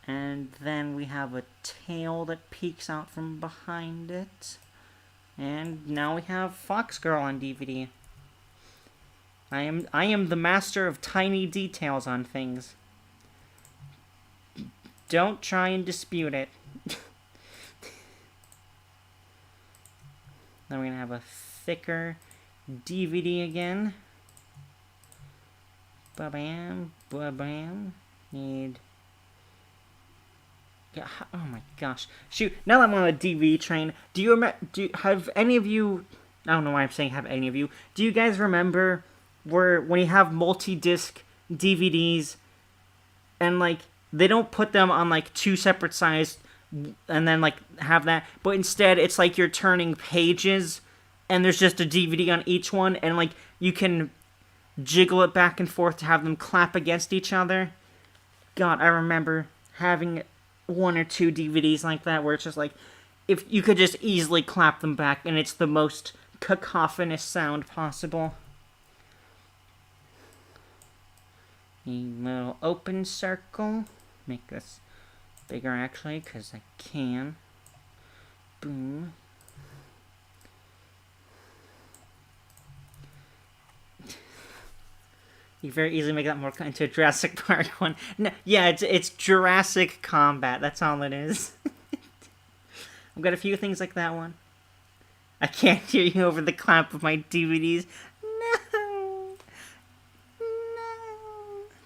And then we have a tail that peeks out from behind it. And now we have Fox Girl on DVD. I am the master of tiny details on things. Don't try and dispute it. Then we're going to have a thicker DVD again. Ba-bam, ba-bam. Need... Oh my gosh. Shoot, now that I'm on a DVD train, have any of you... I don't know why I'm saying have any of you. Do you guys remember when you have multi-disc DVDs and, like, they don't put them on, like, two separate sides and then, like, have that. But instead, it's like you're turning pages and there's just a DVD on each one. And, like, you can jiggle it back and forth to have them clap against each other. God, I remember having one or two DVDs like that where it's just, like, if you could just easily clap them back and it's the most cacophonous sound possible. A little open circle. Make this bigger, actually, because I can. Boom. You very easily make that more into a Jurassic Park one. No, yeah, it's Jurassic Combat. That's all it is. I've got a few things like that one. I can't hear you over the clap of my DVDs. No.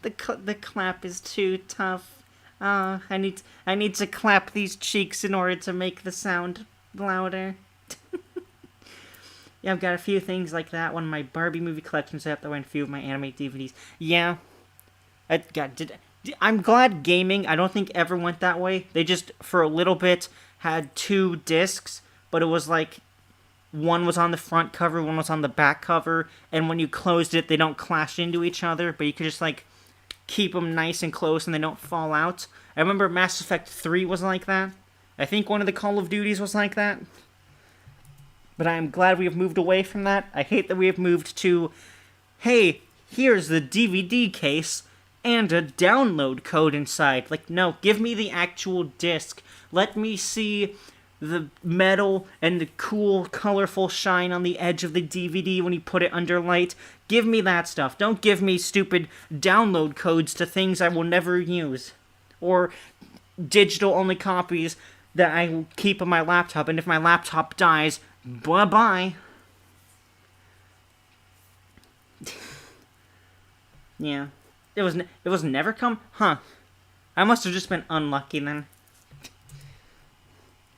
The clap is too tough. I need to clap these cheeks in order to make the sound louder. Yeah, I've got a few things like that. One of my Barbie movie collections set up that went a few of my anime DVDs. Yeah. I'm glad gaming, I don't think ever went that way. They just, for a little bit, had two discs, but it was like, one was on the front cover, one was on the back cover, and when you closed it, they don't clash into each other, but you could just, like, keep them nice and close and they don't fall out. I remember Mass Effect 3 was like that. I think one of the Call of Duties was like that. But I am glad we have moved away from that. I hate that we have moved to, hey, here's the DVD case and a download code inside. Like, no, give me the actual disc. Let me see the metal and the cool, colorful shine on the edge of the DVD when you put it under light. Give me that stuff. Don't give me stupid download codes to things I will never use. Or digital-only copies that I keep on my laptop, and if my laptop dies, bye-bye. Yeah. It was never come? Huh. I must have just been unlucky then.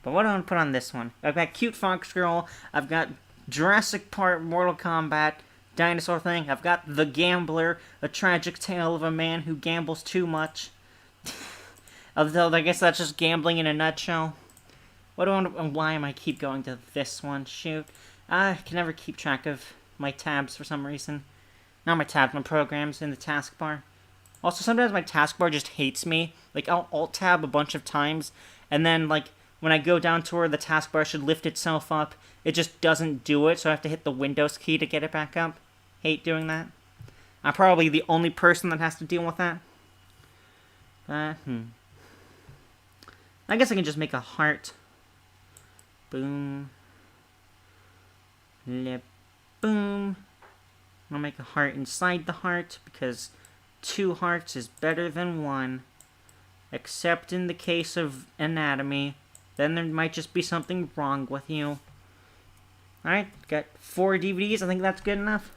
But what do I want to put on this one? I've got Cute Fox Girl, I've got Jurassic Park Mortal Kombat dinosaur thing, I've got The Gambler, a tragic tale of a man who gambles too much. Although I guess that's just gambling in a nutshell. What do I want to, and why am I keep going to this one? Shoot. I can never keep track of my tabs for some reason. Not my tabs, my programs in the taskbar. Also, sometimes my taskbar just hates me. Like, I'll alt-tab a bunch of times, and then, like, when I go down to where the taskbar should lift itself up, it just doesn't do it, so I have to hit the Windows key to get it back up. Hate doing that. I'm probably the only person that has to deal with that. I guess I can just make a heart. Boom. Lip. Boom. I'll make a heart inside the heart, because 2 hearts is better than 1. Except in the case of anatomy. Then there might just be something wrong with you. Alright, got 4 DVDs. I think that's good enough.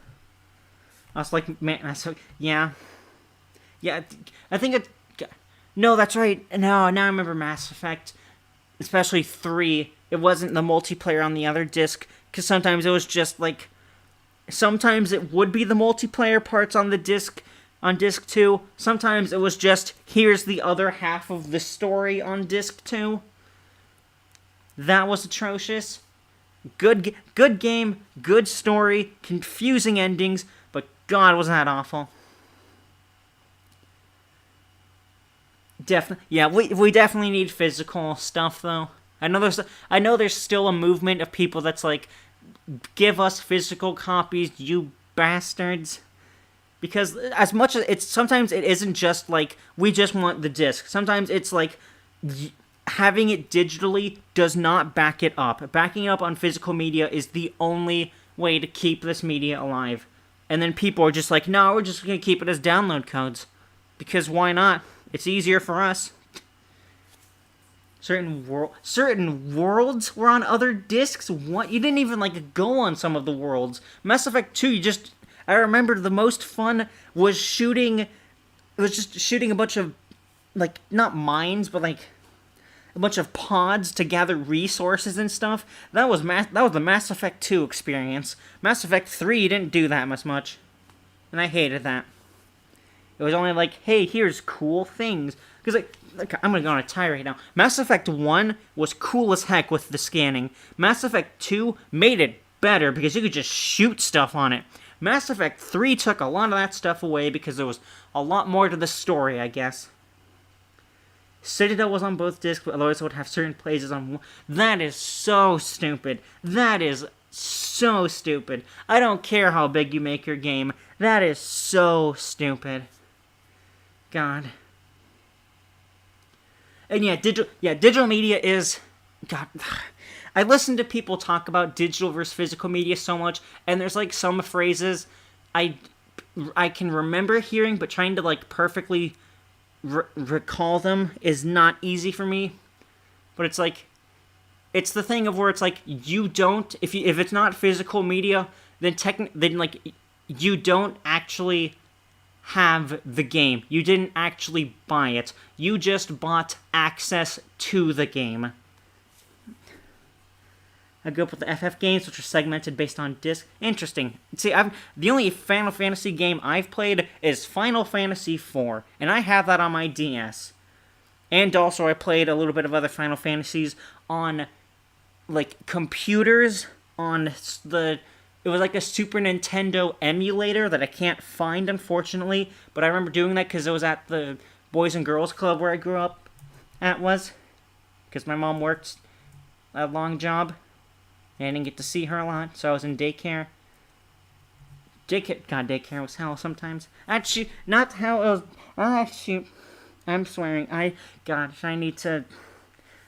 I was like, man, yeah. Yeah, I think it... No, that's right. No, now I remember Mass Effect. Especially 3. It wasn't the multiplayer on the other disc. Because sometimes it was just, like... Sometimes it would be the multiplayer parts on the disc... On disc 2. Sometimes it was just, here's the other half of the story on disc 2. That was atrocious. Good game, good story, confusing endings, but God, was that awful. Yeah, we definitely need physical stuff, though. I know there's still a movement of people that's like, give us physical copies, you bastards. Because as much as sometimes it isn't just like, we just want the disc. Sometimes it's like, having it digitally does not back it up. Backing it up on physical media is the only way to keep this media alive. And then people are just like, no, we're just going to keep it as download codes. Because why not? It's easier for us. Certain worlds were on other discs? What? You didn't even, like, go on some of the worlds. Mass Effect 2, I remember the most fun was shooting... It was just shooting a bunch of, like, not mines, but, like, a bunch of pods to gather resources and stuff. That was the Mass Effect 2 experience. Mass Effect 3 didn't do that much. And I hated that. It was only like, hey, here's cool things. Because, like, I'm gonna go on a tirade now. Mass Effect 1 was cool as heck with the scanning. Mass Effect 2 made it better because you could just shoot stuff on it. Mass Effect 3 took a lot of that stuff away because there was a lot more to the story, I guess. Citadel was on both discs, but otherwise it would have certain places on one. That is so stupid. That is so stupid. I don't care how big you make your game. That is so stupid. God. And yeah, digital media is... God... I listen to people talk about digital versus physical media so much, and there's, like, some phrases I can remember hearing, but trying to, like, perfectly recall them is not easy for me. But it's, like, it's the thing of where it's, like, you don't, if it's not physical media, then like, you don't actually have the game. You didn't actually buy it. You just bought access to the game. I grew up with the FF games, which are segmented based on disc. Interesting. See, the only Final Fantasy game I've played is Final Fantasy IV, and I have that on my DS. And also I played a little bit of other Final Fantasies on, like, computers, on it was like a Super Nintendo emulator that I can't find, unfortunately, but I remember doing that because it was at the Boys and Girls Club where I grew up because my mom worked a long job. And I didn't get to see her a lot, so I was in daycare. God, daycare was hell sometimes. Actually, not how it was. Shoot. I'm swearing. I need to,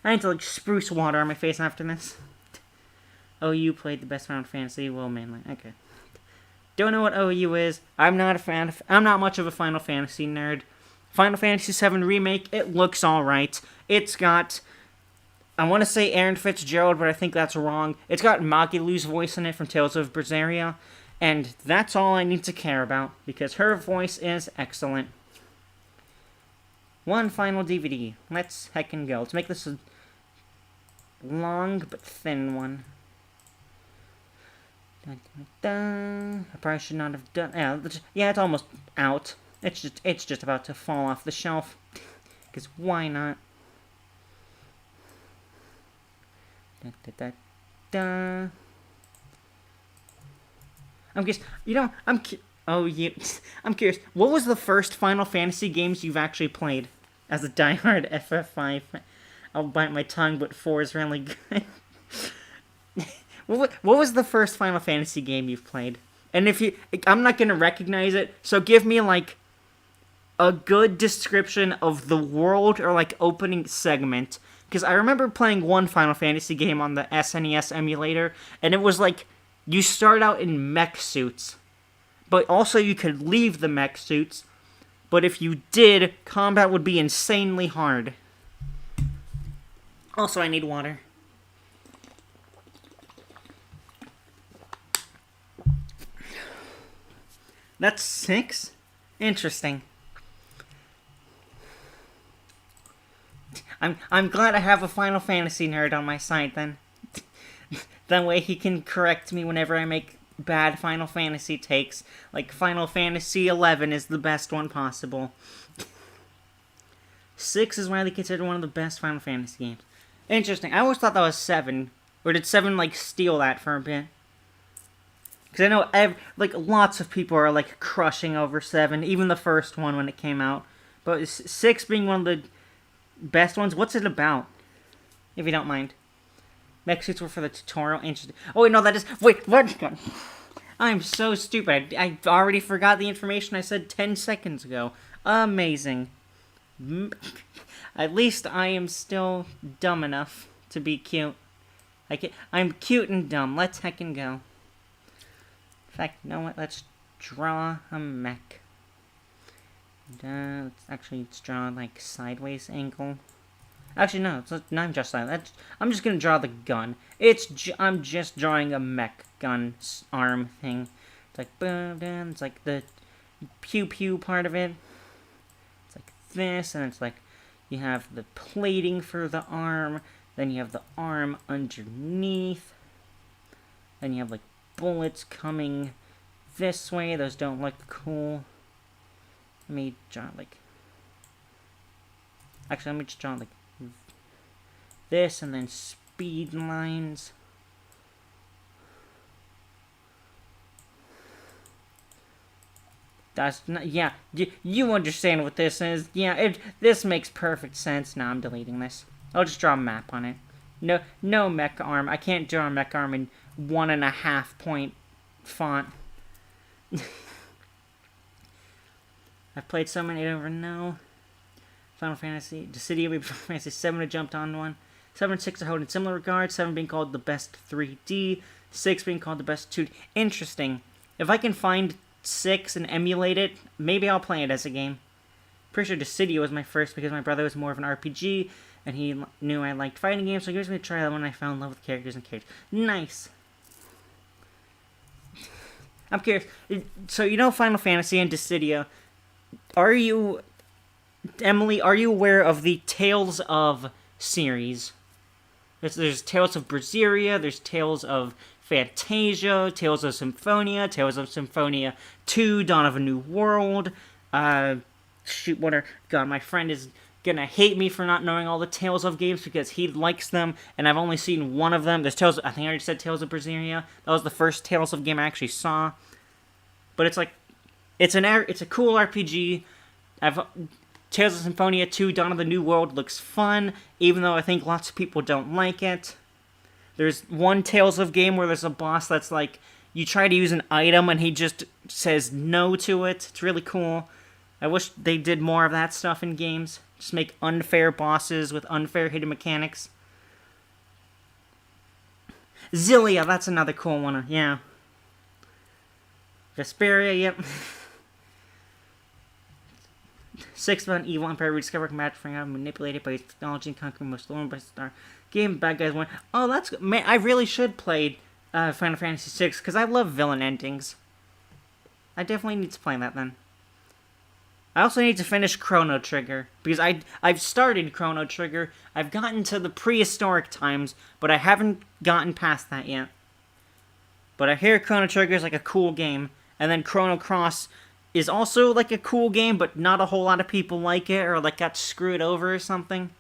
like, spruce water on my face after this. OU played the best Final Fantasy. Well, mainly. Okay. Don't know what OU is. I'm not much of a Final Fantasy nerd. Final Fantasy VII Remake, it looks alright. It's got I want to say Aaron Fitzgerald, but I think that's wrong. It's got Magilou's voice in it from Tales of Berseria, and that's all I need to care about, because her voice is excellent. One final DVD. Let's heckin' go. Let's make this a long but thin one. I probably should not have done... Yeah, it's almost out. It's just about to fall off the shelf. Because why not? I'm just, I'm curious. What was the first Final Fantasy games you've actually played as a diehard FF5? I'll bite my tongue, but 4 is really good. What was the first Final Fantasy game you've played? And I'm not gonna recognize it, so give me like a good description of the world or like opening segment. Because I remember playing one Final Fantasy game on the SNES emulator, and it was like, you start out in mech suits, but also you could leave the mech suits, but if you did, combat would be insanely hard. Also, I need water. That's 6? Interesting. I'm glad I have a Final Fantasy nerd on my side, then. That way he can correct me whenever I make bad Final Fantasy takes. Like, Final Fantasy 11 is the best one possible. 6 is widely considered one of the best Final Fantasy games. Interesting. I always thought that was 7. Or did 7, like, steal that for a bit? Because I know, lots of people are, like, crushing over 7. Even the first one when it came out. But 6 being one of the best ones. What's it about? If you don't mind. Mech suits were for the tutorial. Interesting. Oh, wait, no, that is... Wait, what? I'm so stupid. I already forgot the information I said 10 seconds ago. Amazing. At least I am still dumb enough to be cute. I'm cute and dumb. Let's heckin' go. In fact, you know what? Let's draw a mech. Let's draw, like, sideways angle. Actually, no, not just that. I'm just gonna draw the gun. I'm just drawing a mech gun arm thing. It's like, boom, down. It's like the pew-pew part of it. It's like this, and it's like, you have the plating for the arm, then you have the arm underneath, then you have, like, bullets coming this way. Those don't look cool. Let me draw, like... Actually, let me just draw, like, this, and then speed lines. That's not... Yeah, you understand what this is. Yeah, this makes perfect sense. Now I'm deleting this. I'll just draw a map on it. No mech arm. I can't draw a mech arm in 1.5 point font. I've played so many over now. Final Fantasy, Dissidia, Final Fantasy 7 I jumped on one. 7 and 6 are held in similar regards. 7 being called the best 3D. 6 being called the best 2D. Interesting. If I can find 6 and emulate it, maybe I'll play it as a game. Pretty sure Dissidia was my first because my brother was more of an RPG, and he knew I liked fighting games, so he was going to try that when I fell in love with characters and characters. Nice. I'm curious. So, you know Final Fantasy and Dissidia. Emily, are you aware of the Tales of series? There's Tales of Berseria, there's Tales of Fantasia, Tales of Symphonia 2, Dawn of a New World. God, my friend is gonna hate me for not knowing all the Tales of games because he likes them, and I've only seen one of them. There's I think I already said Tales of Berseria. That was the first Tales of game I actually saw. But it's like, it's a cool RPG. Tales of Symphonia 2, Dawn of the New World looks fun, even though I think lots of people don't like it. There's one Tales of game where there's a boss that's like, you try to use an item and he just says no to it. It's really cool. I wish they did more of that stuff in games. Just make unfair bosses with unfair hidden mechanics. Xillia, that's another cool one, yeah. Vesperia, yep. Six about an evil empire we discover magic from out manipulated by technology and conquering most alone by star. Game bad guys win. Oh, that's good. Man, I really should play Final Fantasy VI because I love villain endings. I definitely need to play that then. I also need to finish Chrono Trigger because I've started Chrono Trigger. I've gotten to the prehistoric times, but I haven't gotten past that yet. But I hear Chrono Trigger is like a cool game, and then Chrono Cross is also like a cool game, but not a whole lot of people like it or like got screwed over or something.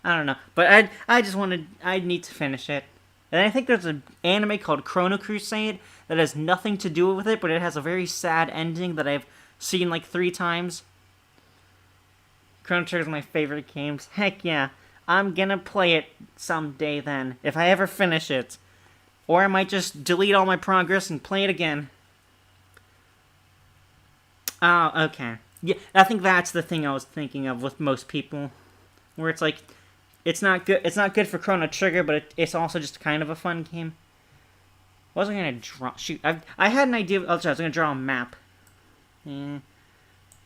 I don't know, but I need to finish it. And I think there's an anime called Chrono Crusade that has nothing to do with it, but it has a very sad ending that I've seen like 3 times. Chrono Trigger is my favorite games. Heck yeah, I'm gonna play it someday then, if I ever finish it. Or I might just delete all my progress and play it again. Oh, okay. Yeah, I think that's the thing I was thinking of with most people. Where it's like, it's not good for Chrono Trigger, but it's also just kind of a fun game. What was I gonna draw? Shoot, I had an idea. I was gonna draw a map. Yeah,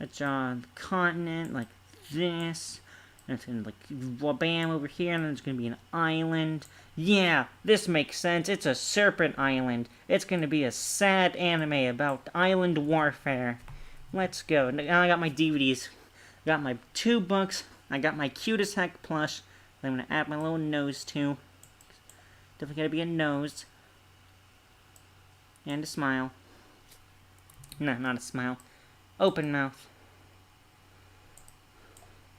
let's draw the continent like this. And it's gonna like bam over here, and then there's gonna be an island. Yeah, this makes sense. It's a serpent island. It's gonna be a sad anime about island warfare. Let's go. Now I got my DVDs. I got my 2 books. I got my cute as heck plush. I'm gonna add my little nose too. Definitely gotta be a nose. And a smile. No, not a smile. Open mouth.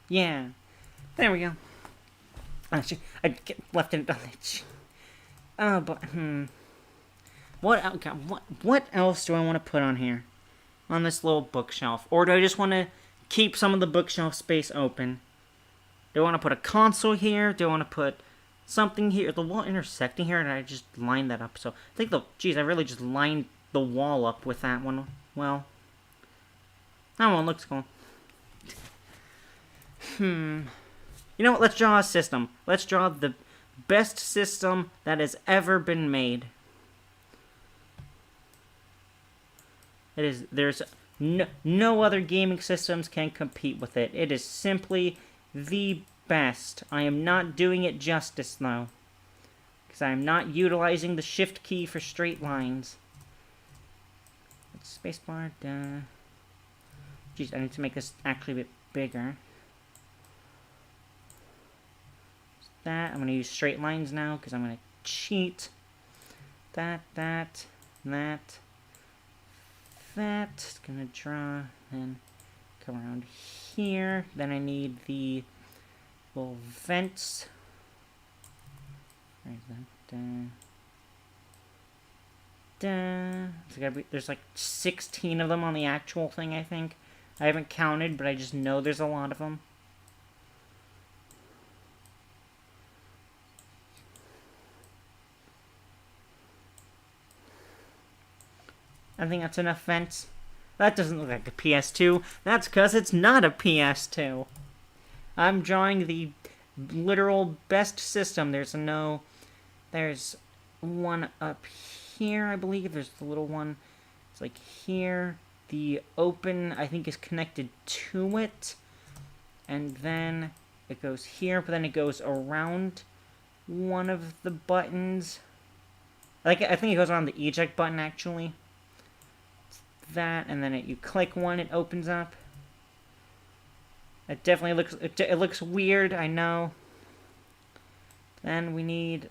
Yeah. There we go. Oh, I left it on it. Oh, but, What else do I want to put on here? On this little bookshelf? Or do I just want to keep some of the bookshelf space open? Do I want to put a console here? Do I want to put something here? The wall intersecting here, and I just lined that up. So, I think I really just lined the wall up with that one. Well, that one looks cool. You know what? Let's draw a system. Let's draw the best system that has ever been made. There's no other gaming systems can compete with it. It is simply the best. I am not doing it justice, though. Because I am not utilizing the shift key for straight lines. Spacebar, duh. Jeez, I need to make this actually a bit bigger. That. I'm going to use straight lines now, because I'm going to cheat. That. It's going to draw, then come around here. Then I need the little vents. Where is that? There's like 16 of them on the actual thing, I think. I haven't counted, but I just know there's a lot of them. I think that's enough vents. That doesn't look like a PS2. That's because it's not a PS2. I'm drawing the literal best system. There's one up here, I believe. There's the little one. It's like here. The open, I think, is connected to it. And then it goes here, but then it goes around one of the buttons. I think it goes around the eject button, actually. That, and then you click one, it opens up. It definitely looks weird, I know. Then we need,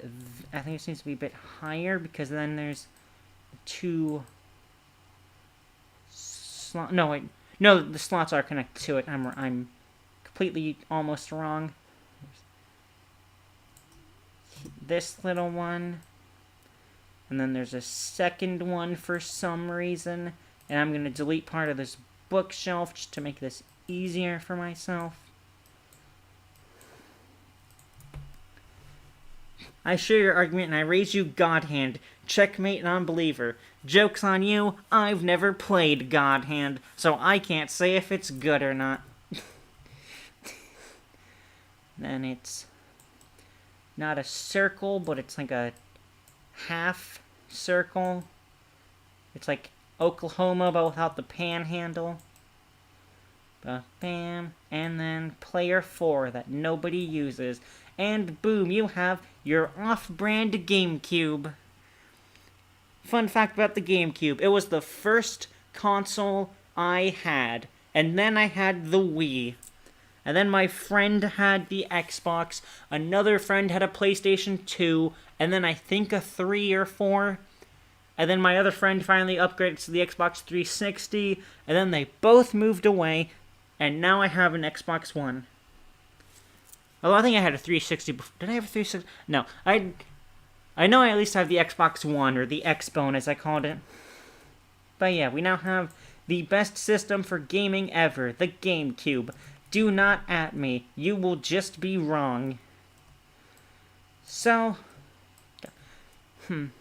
I think it needs to be a bit higher, because then there's 2 slots. No, the slots are connected to it. I'm completely almost wrong. This little one, and then there's a second one for some reason. And I'm going to delete part of this bookshelf just to make this easier for myself. I share your argument and I raise you God Hand. Checkmate non-believer. Joke's on you, I've never played God Hand, so I can't say if it's good or not. Then it's not a circle, but it's like a half circle. It's like Oklahoma, but without the panhandle. Bam, and then player 4 that nobody uses. And boom, you have your off-brand GameCube. Fun fact about the GameCube, it was the first console I had. And then I had the Wii. And then my friend had the Xbox. Another friend had a PlayStation 2. And then I think a 3 or 4. And then my other friend finally upgraded to the Xbox 360. And then they both moved away. And now I have an Xbox One. Oh, I think I had a 360 before. Did I have a 360? No. I know I at least have the Xbox One, or the X-Bone as I called it. But yeah, we now have the best system for gaming ever, the GameCube. Do not at me. You will just be wrong. So, I'm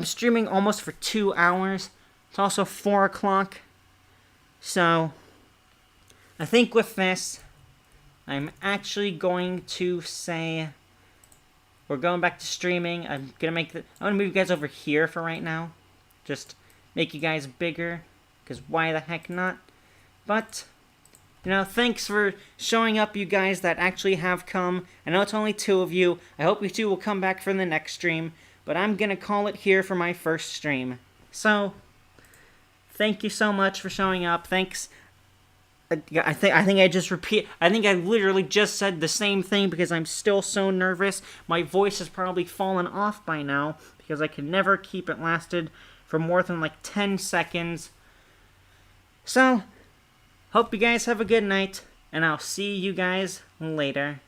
streaming almost for 2 hours. It's also 4 o'clock. So, I think with this, I'm actually going to say we're going back to streaming. I'm gonna move you guys over here for right now. Just make you guys bigger, because why the heck not? But, thanks for showing up, you guys that actually have come. I know it's only 2 of you. I hope you 2 will come back for the next stream. But I'm gonna call it here for my first stream. So, thank you so much for showing up. Thanks. I think I literally just said the same thing because I'm still so nervous. My voice has probably fallen off by now because I can never keep it lasted for more than like 10 seconds. So, hope you guys have a good night, and I'll see you guys later.